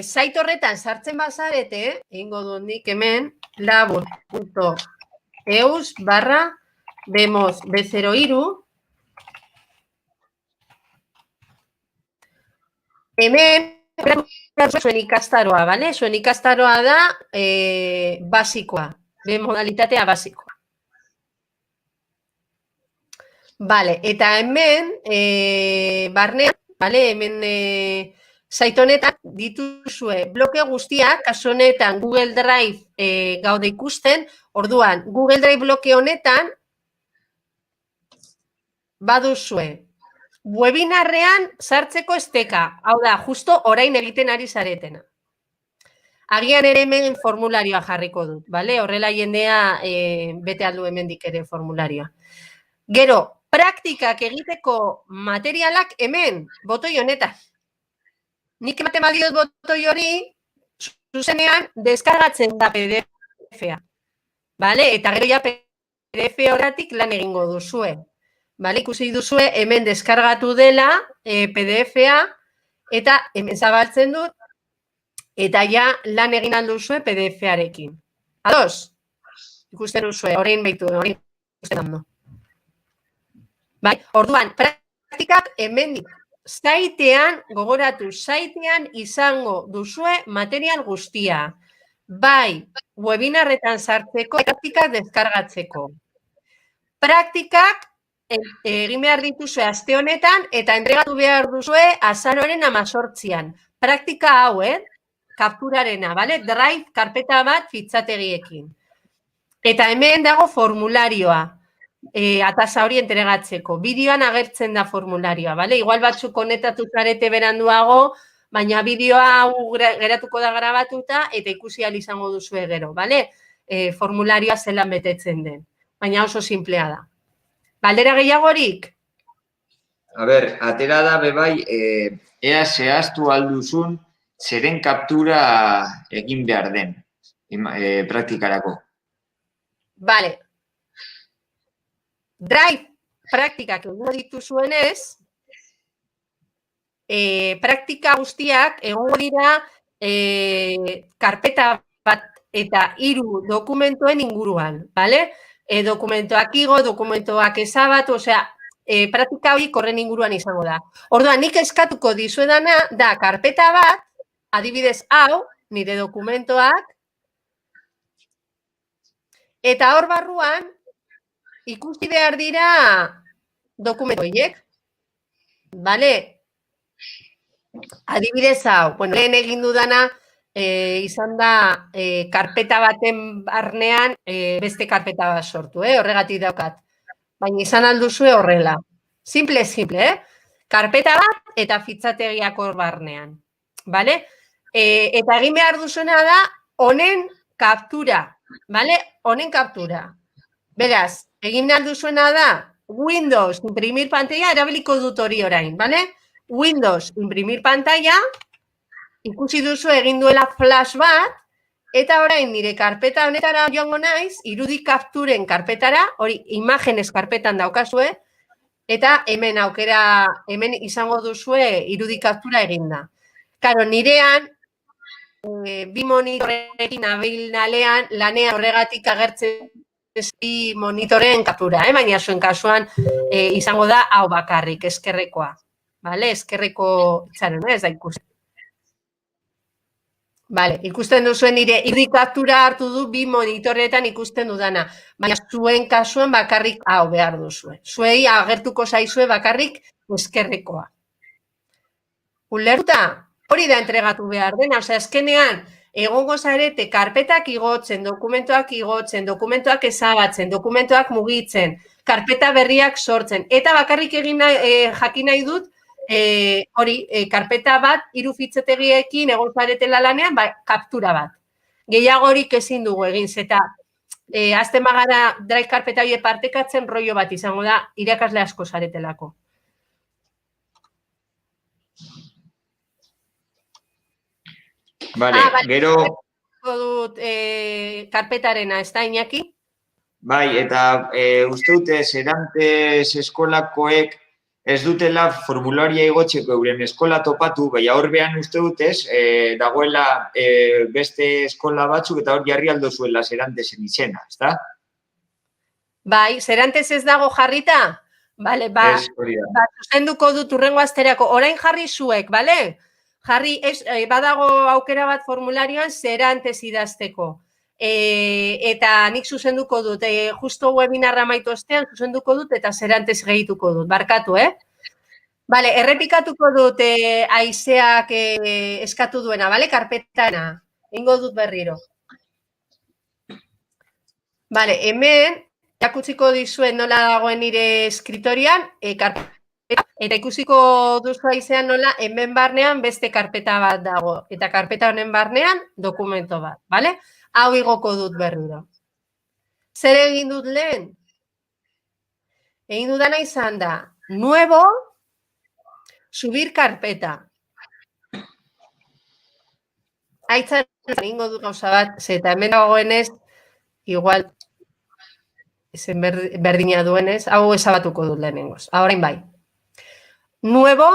site horretan sartzen bazarete, egingo dut nik hemen, labor.eus/demoz B03. Hemen, zuen ikastaroa, bale? Zuen ikastaroa da basikoa, modalitatea basikoa. Bale, eta hemen, barnean, bale, hemen site honetan dituzue bloke guztiak, kasu honetan Google Drive gaude ikusten, orduan, Google Drive bloke honetan baduzue webinarrean sartzeko esteka, hau da, justo orain egiten ari zaretena. Agian ere hemen formularioa jarriko dut, bale? Horrela jendea bete aldu hemendik ere formularioa. Gero, praktikak egiteko materialak hemen, botoi honetan. Nik ematen badiot botoi hori, zuzenean deskargatzen da PDF-a. Bale? Eta gero ja PDF horretik lan egingo duzue. Bale? Ikusi duzue hemen deskargatu dela PDF-a eta hemen zabaltzen dut eta ja lan egin alduzue PDF-arekin. Ados? Ikusten duzue, orain behitu, orain ikusten dando. Bai, orduan, praktikak hemendik zaitean, gogoratu, zaitean izango duzue material guztia. Bai, webinarretan sartzeko, praktikak deskargatzeko. Praktikak egin behar dituzue aste honetan eta entregatu behar duzue azaroaren 18an. Praktika hau, kapturarena, bale? Drive karpeta bat fitxategiekin. Eta hemen dago formularioa. Atasa hori entregatzeko. Bideoan agertzen da formularioa, bale? Igual batzuk konetatu zarete beranduago, baina bideoa hau geratuko da grabatuta eta ikusi ahal izango duzue gero, bale? Formularioa zelan betetzen den. Baina oso simplea da. Galdera gehiagorik? A ber, atera da bebai, ea zehaztu alduzun zeren kaptura egin behar den praktikarako. Bale. Drive praktikak egingo dituzuenez, praktika guztiak egongo dira karpeta bat eta 3 dokumentuen inguruan, bale? Dokumentoak igo, dokumentoak ezabatu, osea, praktika hori korren inguruan izango da. Orduan, nik eskatuko dizuedana da karpeta bat, adibidez hau, nire dokumentoak, eta hor barruan, ikusi behar dira dokumentu horiek, bale? Adibidez hau, bueno, lehen egin dudana izan da karpeta baten barnean beste karpeta bat sortu, horregatik daukat. Baina izan alduzue horrela. Simple, karpeta bat eta fitxategiak hor barnean. Bale? Eta egin behar duzuena da honen kaptura. Bale? Honen kaptura. Beraz, egin behar duzuena da Windows, imprimir pantalla, erabiliko dut hori orain, bale? Windows, imprimir pantalla, ikusi duzu egin duela flash bat, eta orain nire karpeta honetara joango naiz, irudi kapturen karpetara, hori imagenes karpetan daukazue, eta hemen aukera, hemen izango duzue irudi kaptura eginda. Karo, nirean, bi monitorekin nabil lanean horregatik agertzen bi monitoren kaptura, baina zuen kasuan izango da hau bakarrik, eskerrekoa. Bale, eskerreko itxaron, ez da ikusten. Bale, ikusten duzuen nire irudi kaptura hartu du bi monitoretan ikusten dudana, baina zuen kasuan bakarrik hau behar duzue. Zuei agertuko zaizue bakarrik eskerrekoa. Ulertuta, hori da entregatu behar dena, osea, eskenean, egongo zarete karpetak igotzen, dokumentuak ezabatzen, dokumentuak mugitzen, karpeta berriak sortzen, eta bakarrik jakin nahi dut, hori, karpeta bat, 3 fitxategiekin egon zaretela lanean, kaptura bat. Gehiagorik ezin dugu egin, zeta azten bagara drive karpeta hori partekatzen rollo bat izango da, irakasle asko zaretelako. Bale, gero... dut karpetarena, ez da, Iñaki? Bai, eta uste dute Serantes eskolakoek ez dutela formularia igotzeko euren eskola topatu, baina hor behan uste dutez, dagoela beste eskola batzuk eta hor jarri aldo zuela Serantesen izena, ez da? Bai, Serantes ez dago jarrita? Bale, zuzenduko dut urrengo asterako, orain jarri zuek, bale? Jarri, badago aukera bat formularioan Serantes idazteko. Eta nik zuzenduko dut, justo webinarra amaitu ostean zuzenduko dut eta Serantes gehituko dut, barkatu, Bale, errepikatuko dut Aizeak eskatu duena, bale, karpetana, ingo dut berriro. Bale, hemen, jakutziko dizuen nola dagoen nire eskriptorian, eta ikusiko duzu Aizean nola, hemen barnean beste karpeta bat dago, eta karpeta honen barnean dokumento bat, bale? Hau igoko dut berriro. Zer egin dut lehen? Egin dudana izan da, nuevo, subir karpeta. Aitzan egingo dut gauza bat, zeta hemen dagoenez, igual ezen berdina duenez, hau ezabatuko dut lehenengoz. Orain bai. Nuevo,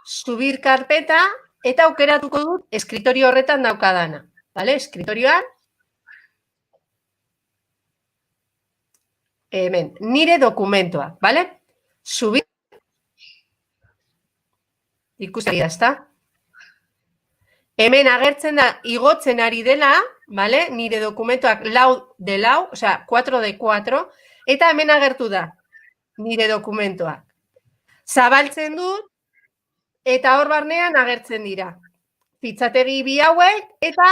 subir karpeta, eta aukeratuko dut eskritorio horretan daukadana. Vale? Eskriterioan, hemen, nire dokumentoa, vale? Subir, ikusten da, ezta? Hemen agertzen da, igotzen ari dela, vale? Nire dokumentoak 4 osea, 4x4, eta hemen agertu da, nire dokumentoak. Zabaltzen dut, eta hor barnean agertzen dira. Fitxategi bi hauek, eta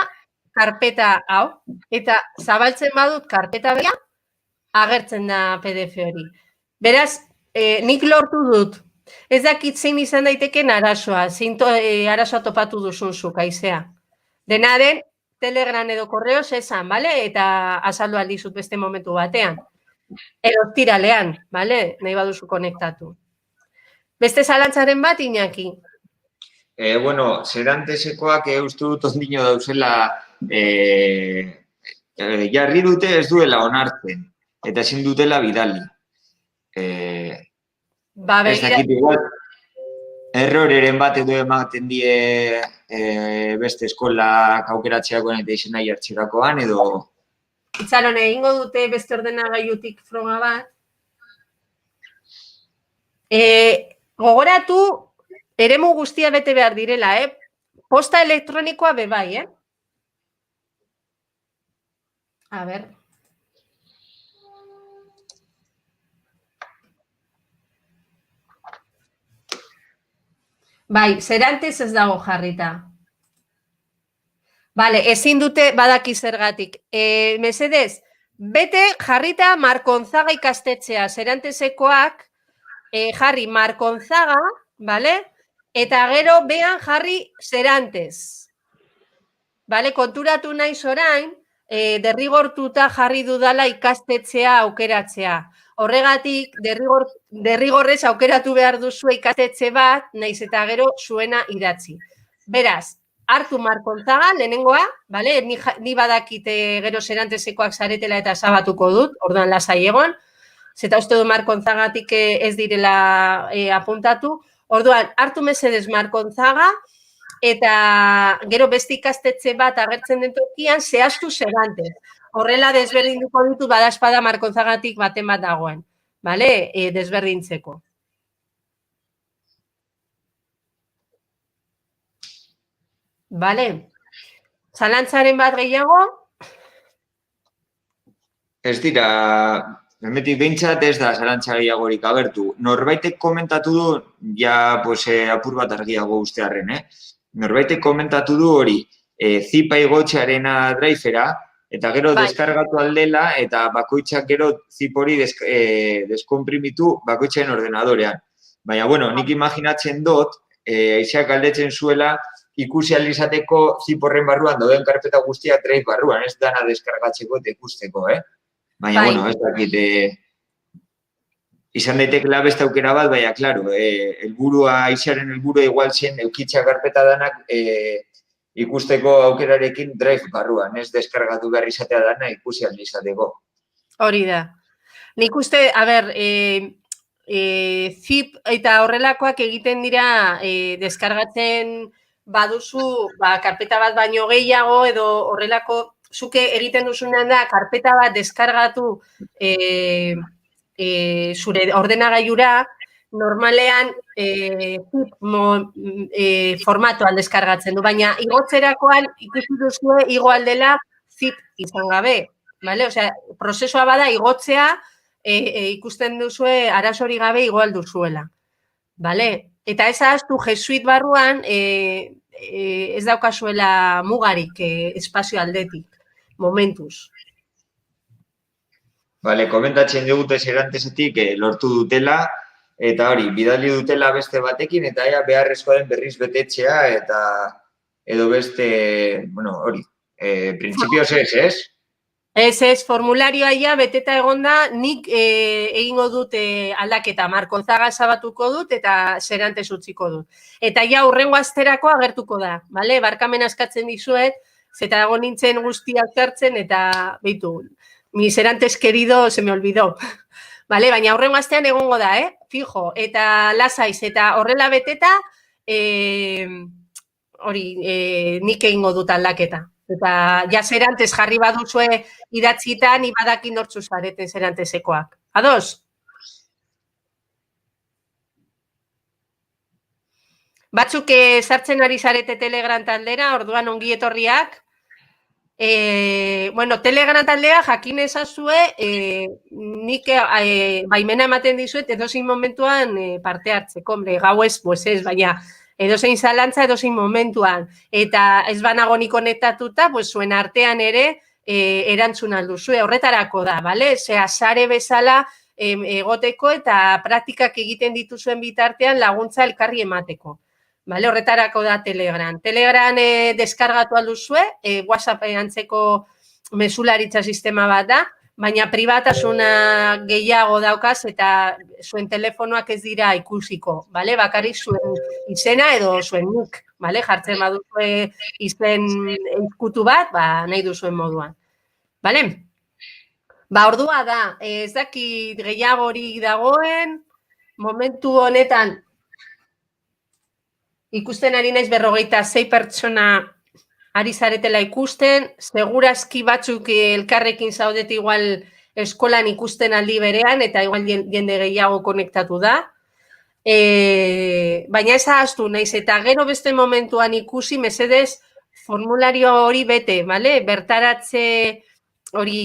karpeta hau. Eta zabaltzen badut karpeta bera, agertzen da PDF hori. Beraz, nik lortu dut. Ez dakit zein izan daiteken arazoa, arazoa topatu duzun zuk, Aizea. Dena den, Telegram edo korreoz esan, bale? Eta azaldu aldizut beste momentu batean. Edo tiralean, bale? Nahi baduzu konektatu. Beste zalantzaren bat, Iñaki? Bueno, Serantesekoak uste dut ondino dauzela jarri dute ez duela onartzen, eta ezin dutela bidali. Ez dakit igual, erroreren bat edo ematen die beste eskolak aukeratzeakoan eta izena jartzerakoan, edo... Itxaron, egingo dute beste ordenagailutik froga bat. Gogoratu, eremu guztia bete behar direla, Posta elektronikoa bebai, A ber... Bai, Serantes ez dago jarrita. Bale, ezin dute badaki zergatik. Mesedez, bete jarrita Markonzaga ikastetxea. Serantesekoak jarri Markonzaga, bale? Eta gero behan jarri Serantes. Bale, konturatu naiz orain, derrigortuta jarri dudala ikastetxea aukeratzea. Horregatik, derrigorrez aukeratu behar duzu ikastetxe bat, naiz eta gero zuena idatzi. Beraz, hartu Markonzaga, lehenengoa, bale? Ni badakite gero Serantesekoak zaretela eta zabatuko dut, orduan lasai egon, zeta uste du Markonzagatik ez direla apuntatu, orduan, hartu mesedez Markonzaga, eta gero beste ikastetxe bat agertzen den tokian, zehaztu Serantes. Horrela desberdinduko ditu badaspada Markonzagatik baten bat dagoen, bale? Desberdintzeko. Bale? Zalantzaren bat gehiago? Ez dira, hemetik behintzat ez da zalantza gehiagorik agertu. Norbaitek komentatu du, ja apur bat argiago ustearren, Norbaitek komentatu du hori, zipa igotxearena drivera, eta gero deskargatu aldela, eta bakoitzak gero zip hori deskomprimitu bakoitzaren ordenadorean. Baina, bueno, nik imaginatzen dut, Aizeak galdetzen zuela, ikusi alizateko zip horren barruan dauden karpeta guztiak drive barruan, ez dana deskargatzeko eta ikusteko, Baina, bueno, ez dakit, izan daitekela beste aukera bat, baina, klaro, Aizearen helburua igual zen, eukitza karpeta danak, ikusteko aukerarekin drive barruan, ez deskargatu behar izatea dana ikusi aldi izateko. Hori da. Nik uste, a ber, zip eta horrelakoak egiten dira deskargatzen baduzu karpeta bat baino gehiago edo horrelako, zuke egiten duzunean da karpeta bat deskargatu zure ordenagailura, normalean formatoan deskargatzen du, baina igotzerakoan ikusi duzue igo aldela zip izan gabe, bale? Osea, prozesua bada igotzea ikusten duzue arazorik gabe igo alduzuela, bale? Eta ez ahaztu Jesuit barruan ez daukazuela mugarik espazio aldetik, momentuz. Bale, komentatzen digute Serantesetik lortu dutela, eta hori, bidali dutela beste batekin, eta beharrezkoa den berriz betetzea, eta edo beste, bueno, hori, printzipioz ez? Ez, formularioa ja beteta egonda, nik egingo dut aldaketa, Markonzaga zabatuko dut eta Serantes utziko dut. Eta ja hurrengo asterako agertuko da, bale? Barkamen askatzen dizuet, zeta dago nintzen guztiak hartzen eta behitu. Mi ser antes querido se me olvidó. Vale, baina aurrengo astean egongo da, Fijo, eta lasaiz, eta horrela beteta, nik egingo dut aldaketa. Eta ja zerantes jarri baduzue idatzitan, ibadakin nortzu zareten zerantesekoak. Ados? Batzuk sartzen ari zarete Telegram taldera, orduan ongi etorriak. Telegram taldea jakin ezazue, nik baimena ematen dizuet edozein momentuan parte hartzeko, gauez, pues ez, baina edozein zalantza, edozein momentuan. Eta ez banago nik konektatuta, pues zuen artean ere erantzun alduzue, horretarako da, bale? Zea, sare bezala egoteko eta praktikak egiten dituzuen bitartean laguntza elkarri emateko. Vale, horretarako da Telegram. Telegram deskargatu alduzue, WhatsApp antzeko mesularitza sistema bat da, baina pribatasuna gehiago daukaz eta zuen telefonoak ez dira ikusiko, vale? Bakarrik zuen izena edo zuen nik, vale? Jartzen baduzue izen ikutu bat, nahi duzuen moduan. Vale? Ordua da, ez dakit gehiagori dagoen, momentu honetan ikusten ari naiz 46 pertsona ari zaretela ikusten, segurazki batzuk elkarrekin zaudet igual eskolan ikusten aldi berean, eta igual jende gehiago konektatu da. Baina ez ahaztu naiz, eta gero beste momentuan ikusi, mesedez, formulario hori bete, bale? Bertaratze hori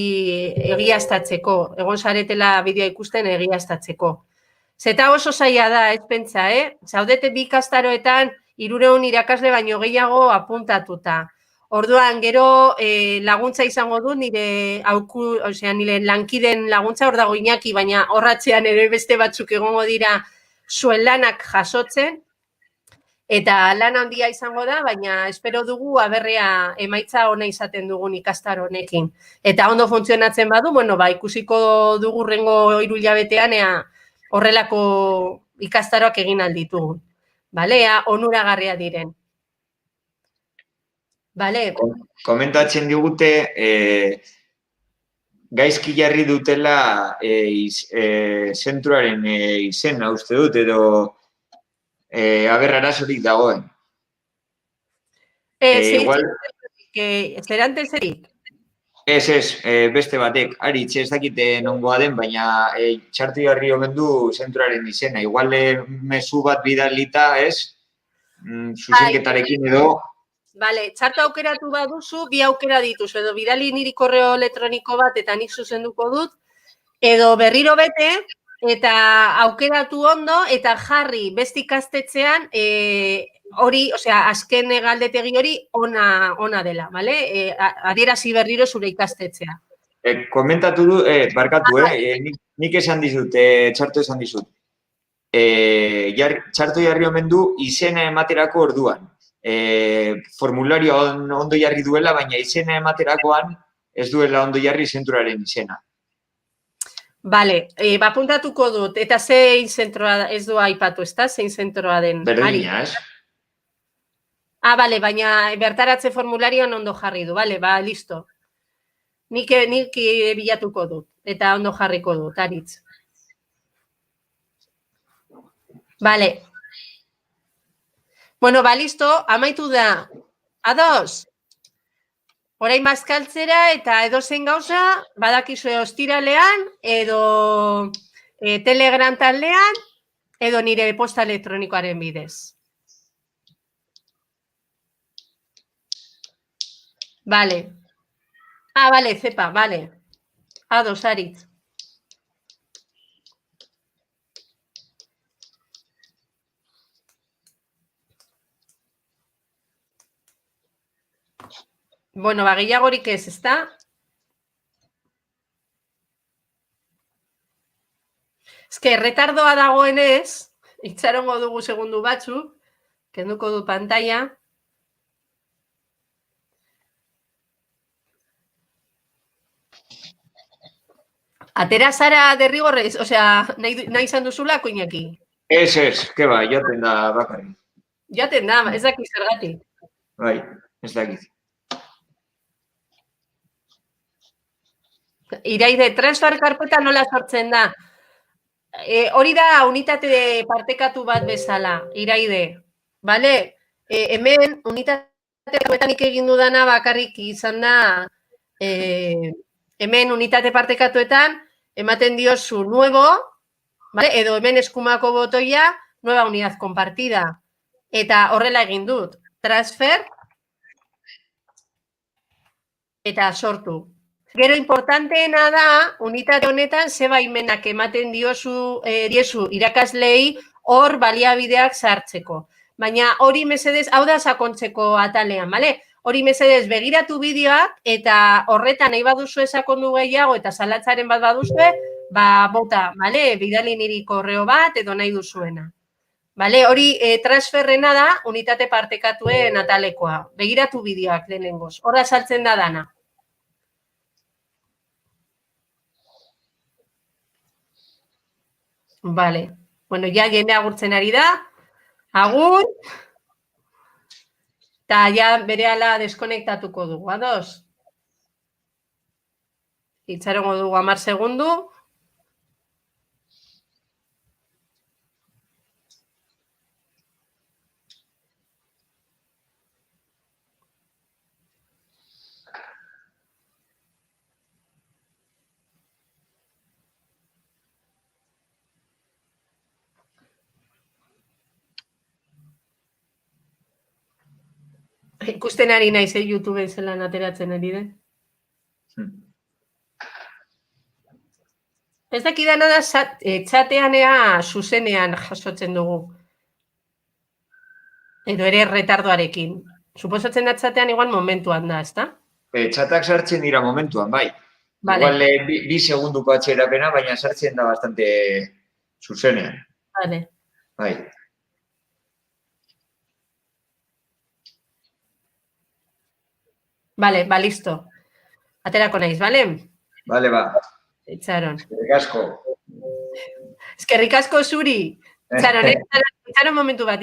egiaztatzeko, egon zaretela bideoa ikusten egiaztatzeko. Zeta oso zaila da, ez pentsa, Zaudete bi ikastaroetan 300 irakasle baino gehiago apuntatuta. Orduan, gero laguntza izango du, nire lankiden laguntza, hor dago Iñaki, baina horratzean ere beste batzuk egongo dira zuen lanak jasotzen, eta lan handia izango da, baina espero dugu aberrea emaitza ona izaten dugun ikastaro honekin. Eta ondo funtzionatzen badu, ikusiko dugu rengo 3 hilabetean horrelako ikastaroak egin alditugu. Balea, onuragarria diren. Bale. Komentatzen digute, gaizki jarri dutela zentroaren izena, uste dut, edo arazorik dagoen. Zerantezerik? Ez, beste batek, aritz ez dakite nongoa den, baina txartu jarri omen du zentroaren izena. Igual mezu bat bidalita, ez? Zuzenketarekin edo. Bale, txartu aukeratu baduzu, bi aukera dituzu, edo bidali niri korreo elektroniko bat eta nik zuzenduko dut, edo berriro bete, eta aukeratu ondo, eta jarri beste ikastetxean, hori, azken galdetegi hori ona dela, bale? Adierazi berriro zure ikastetxea. Komentatu du, barkatu, nik esan dizut, txartu esan dizut. Txartu jarri omen du izena ematerako orduan. Formularioa ondo jarri duela, baina izena ematerakoan ez duela ondo jarri zentroaren izena. Bale, apuntatuko dut, eta zein zentroa ez du aipatu, ez da? Zein zentroa den? Berdina, ez? Bale, baina bertaratze formularioan ondo jarri du, bale, listo. Nik bilatuko dut, eta ondo jarriko dut, aritz. Bale. Bueno, listo, amaitu da. Ados? Orain bazkaltzera eta edozein gauza, badakizue ostiralean, edo Telegram taldean, edo nire posta elektronikoaren bidez. Bale. Bale, zepa, bale. Ados, aritz. Bueno, gehiagorik ez, ezta? Erretardoa dagoenez, itxarongo dugu segundu batzuk, kenduko du pantalla. Atera zara derrigorrez, nahi izan duzulako, Iñaki? Ez, que ba, joaten da bakarri. Joaten da, ez dakit zergatik. Bai, ez dakit. Iraide, transfer karpeta nola sortzen da? Hori da unitate partekatu bat bezala, Iraide. Bale? Hemen unitate karpetan egin dudana bakarrik izan da hemen unitate partekatuetan ematen diozu nuevo, vale? Edo hemen eskumako botoia nueva unidad compartida. Eta horrela egin dut. Transfer eta sortu. Gero importanteena da, unitate honetan ze baimenak ematen diezu irakaslei hor baliabideak sartzeko. Baina hori mesedez, hau da sakontzeko atalean, bale? Hori mesedez begiratu bideoak eta horretan nahi baduzu sakondu gehiago eta salatzaren bat baduzue, bota, bale? Bidali niri korreo bat edo nahi duzuena. Bale, hori transferrena da unitate partekatuen atalekoa. Begiratu bideoak lehenengoz. Hor azaltzen da dana. Vale. Bueno, ja jende agurtzen ari da. Agur. Eta ja berehala deskonektatuko dugu. Ados? Itxarongo dugu 10 segundu. Ikusten ari naiz, YouTubeen zelan ateratzen ari den. Ez dakidana da, txatean zuzenean jasotzen dugu. Edo ere retardoarekin. Suposatzen da txatean igual momentuan da, ezta? Txatak sartzen dira momentuan, bai. Igual 2 segunduko atxerapena, baina sartzen da bastante zuzenean. Vale. Bai. Vale, listo. Aterako naiz, bale? Vale, ba. Itxaron. Eskerrik asko. Eskerrik asko zuri. Itxaron momentu bat.